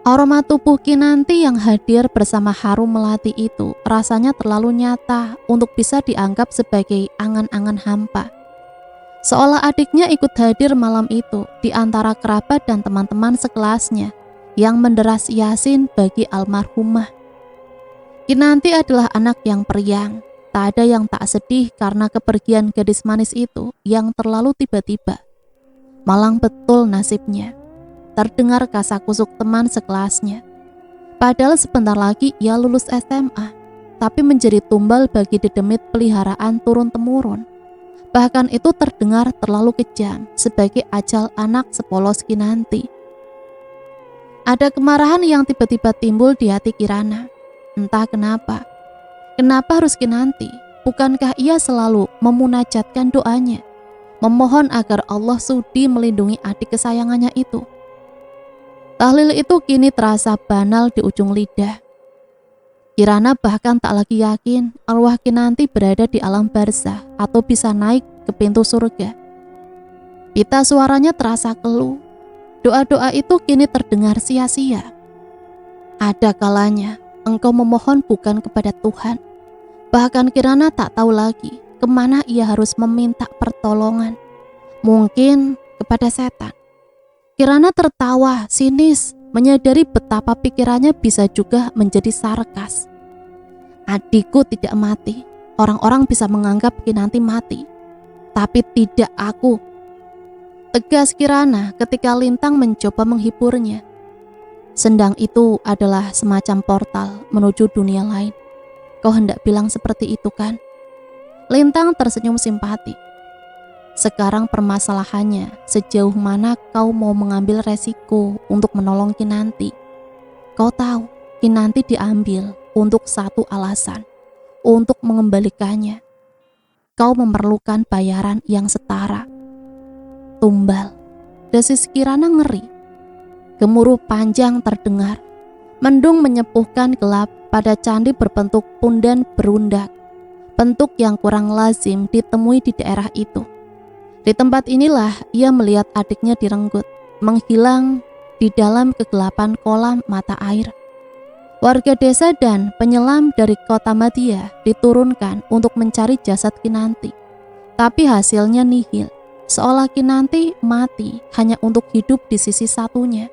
Aroma tubuh Kinanti yang hadir bersama harum melati itu rasanya terlalu nyata untuk bisa dianggap sebagai angan-angan hampa. Seolah adiknya ikut hadir malam itu di antara kerabat dan teman-teman sekelasnya yang menderas Yasin bagi almarhumah. Kinanti adalah anak yang periang, tak ada yang tak sedih karena kepergian gadis manis itu yang terlalu tiba-tiba. Malang betul nasibnya. Terdengar kasakusuk teman sekelasnya. Padahal sebentar lagi ia lulus SMA, tapi menjadi tumbal bagi dedemit peliharaan turun-temurun. Bahkan itu terdengar terlalu kejam sebagai ajal anak sepolos Kinanti. Ada kemarahan yang tiba-tiba timbul di hati Kirana. Entah kenapa. Kenapa harus Kinanti? Bukankah ia selalu memunajatkan doanya, memohon agar Allah sudi melindungi adik kesayangannya itu? Tahlil itu kini terasa banal di ujung lidah. Kirana bahkan tak lagi yakin arwah Kinanti berada di alam barzah atau bisa naik ke pintu surga. Pita suaranya terasa keluh. Doa-doa itu kini terdengar sia-sia. Ada kalanya engkau memohon bukan kepada Tuhan. Bahkan Kirana tak tahu lagi kemana ia harus meminta pertolongan. Mungkin kepada setan. Kirana tertawa, sinis, menyadari betapa pikirannya bisa juga menjadi sarkas. Adikku tidak mati. Orang-orang bisa menganggap Kinanti mati. Tapi tidak aku. Tegas Kirana ketika Lintang mencoba menghiburnya. Sendang itu adalah semacam portal menuju dunia lain. Kau hendak bilang seperti itu kan? Lintang tersenyum simpati. Sekarang permasalahannya, sejauh mana kau mau mengambil resiko untuk menolong Kinanti? Kau tahu, Kinanti diambil untuk satu alasan, untuk mengembalikannya. Kau memerlukan bayaran yang setara. Tumbal. Desis Kirana ngeri. Gemuruh panjang terdengar. Mendung menyepuhkan gelap pada candi berbentuk pundan berundak. Bentuk yang kurang lazim ditemui di daerah itu. Di tempat inilah ia melihat adiknya direnggut, menghilang di dalam kegelapan kolam mata air. Warga desa dan penyelam dari kota Madya diturunkan untuk mencari jasad Kinanti. Tapi hasilnya nihil, seolah Kinanti mati hanya untuk hidup di sisi satunya.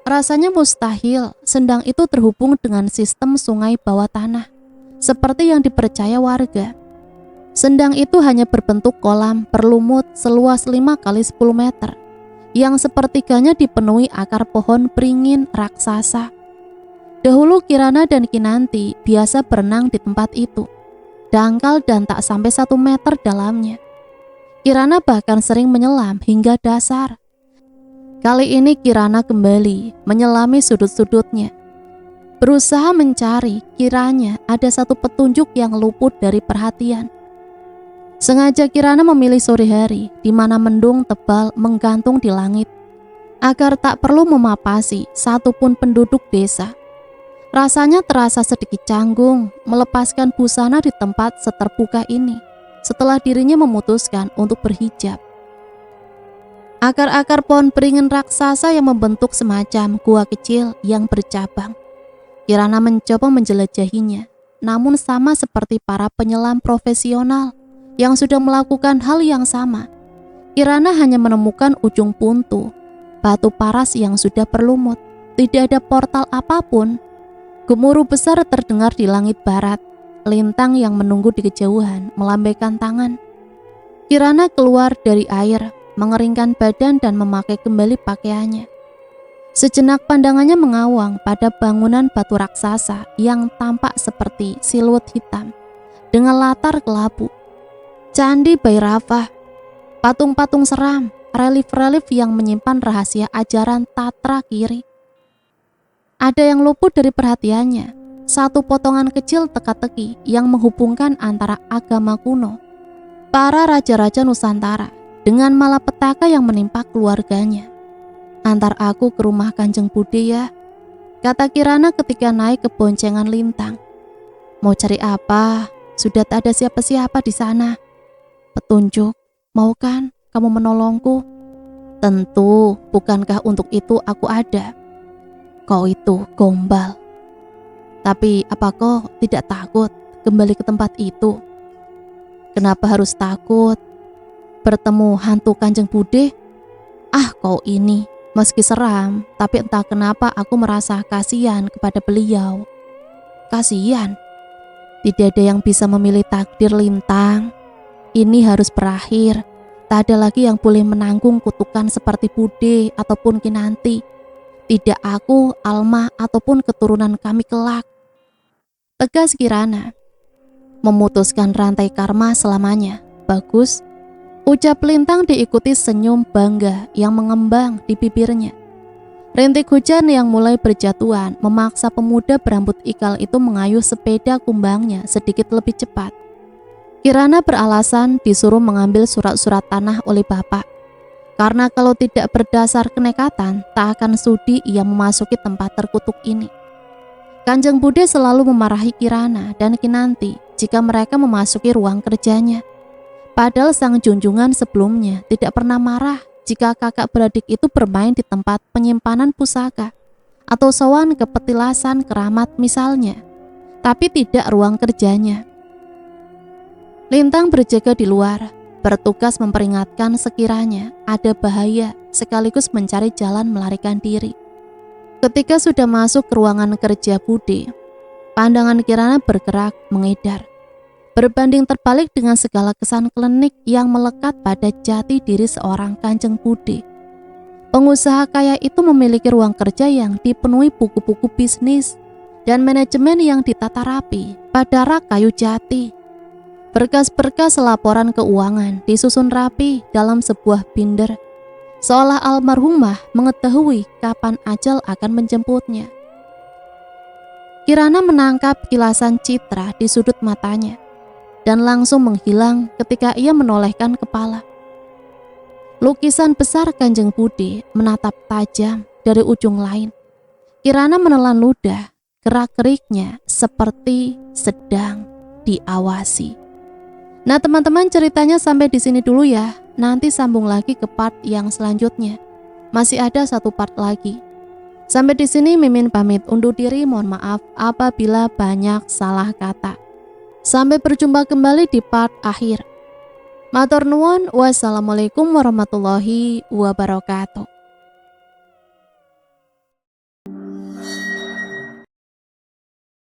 Rasanya mustahil sendang itu terhubung dengan sistem sungai bawah tanah, seperti yang dipercaya warga. Sendang itu hanya berbentuk kolam berlumut seluas 5 kali 10 meter, yang sepertiganya dipenuhi akar pohon beringin raksasa. Dahulu Kirana dan Kinanti biasa berenang di tempat itu, dangkal dan tak sampai 1 meter dalamnya. Kirana bahkan sering menyelam hingga dasar. Kali ini Kirana kembali menyelami sudut-sudutnya, berusaha mencari kiranya ada satu petunjuk yang luput dari perhatian. Sengaja Kirana memilih sore hari di mana mendung tebal menggantung di langit, agar tak perlu memapasi satupun penduduk desa. Rasanya terasa sedikit canggung melepaskan busana di tempat seterbuka ini setelah dirinya memutuskan untuk berhijab. Akar-akar pohon beringin raksasa yang membentuk semacam gua kecil yang bercabang. Kirana mencoba menjelajahinya, namun sama seperti para penyelam profesional yang sudah melakukan hal yang sama. Kirana hanya menemukan ujung puntu, batu paras yang sudah berlumut. Tidak ada portal apapun. Gemuruh besar terdengar di langit barat. Lintang yang menunggu di kejauhan melambaikan tangan. Kirana keluar dari air, mengeringkan badan dan memakai kembali pakaiannya. Sejenak pandangannya mengawang pada bangunan batu raksasa yang tampak seperti siluet hitam dengan latar kelabu. Candi Bhairava, patung-patung seram, relief-relief yang menyimpan rahasia ajaran Tatra Kiri. Ada yang luput dari perhatiannya, satu potongan kecil teka-teki yang menghubungkan antara agama kuno, para raja-raja Nusantara, dengan malapetaka yang menimpa keluarganya. Antar aku ke rumah Kanjeng Bude ya, kata Kirana ketika naik ke boncengan Lintang. Mau cari apa? Sudah tak ada siapa-siapa di sana. Petunjuk, mau kan kamu menolongku? Tentu, bukankah untuk itu aku ada? Kau itu gombal. Tapi apa kau tidak takut kembali ke tempat itu? Kenapa harus takut? Bertemu hantu Kanjeng Bude? Ah, kau ini, meski seram, tapi entah kenapa aku merasa kasihan kepada beliau. Kasihan? Tidak ada yang bisa memilih takdir Lintang. Ini harus berakhir. Tak ada lagi yang boleh menanggung kutukan seperti Bude ataupun Kinanti. Tidak aku, Alma, ataupun keturunan kami kelak. Tegas Kirana. Memutuskan rantai karma selamanya. Bagus. Ucap Lintang diikuti senyum bangga yang mengembang di bibirnya. Rintik hujan yang mulai berjatuhan memaksa pemuda berambut ikal itu mengayuh sepeda kumbangnya sedikit lebih cepat. Kirana beralasan disuruh mengambil surat-surat tanah oleh bapak. Karena kalau tidak berdasar kenekatan, tak akan sudi ia memasuki tempat terkutuk ini. Kanjeng Bude selalu memarahi Kirana dan Kinanti jika mereka memasuki ruang kerjanya. Padahal sang junjungan sebelumnya tidak pernah marah jika kakak beradik itu bermain di tempat penyimpanan pusaka atau sowan ke petilasan keramat misalnya, tapi tidak ruang kerjanya. Lintang berjaga di luar, bertugas memperingatkan sekiranya ada bahaya sekaligus mencari jalan melarikan diri. Ketika sudah masuk ke ruangan kerja Bude, pandangan Kirana bergerak mengedar, berbanding terbalik dengan segala kesan klinik yang melekat pada jati diri seorang Kanjeng Bude. Pengusaha kaya itu memiliki ruang kerja yang dipenuhi buku-buku bisnis dan manajemen yang ditata rapi pada rak kayu jati. Berkas-berkas laporan keuangan disusun rapi dalam sebuah binder, seolah almarhumah mengetahui kapan ajal akan menjemputnya. Kirana menangkap kilasan citra di sudut matanya dan langsung menghilang ketika ia menolehkan kepala. Lukisan besar Kanjeng Bude menatap tajam dari ujung lain. Kirana menelan ludah, gerak-geriknya seperti sedang diawasi. Nah teman-teman, ceritanya sampai di sini dulu ya. Nanti sambung lagi ke part yang selanjutnya. Masih ada satu part lagi. Sampai di sini Mimin pamit undur diri. Mohon maaf apabila banyak salah kata. Sampai berjumpa kembali di part akhir. Matur nuwun. Wassalamualaikum warahmatullahi wabarakatuh.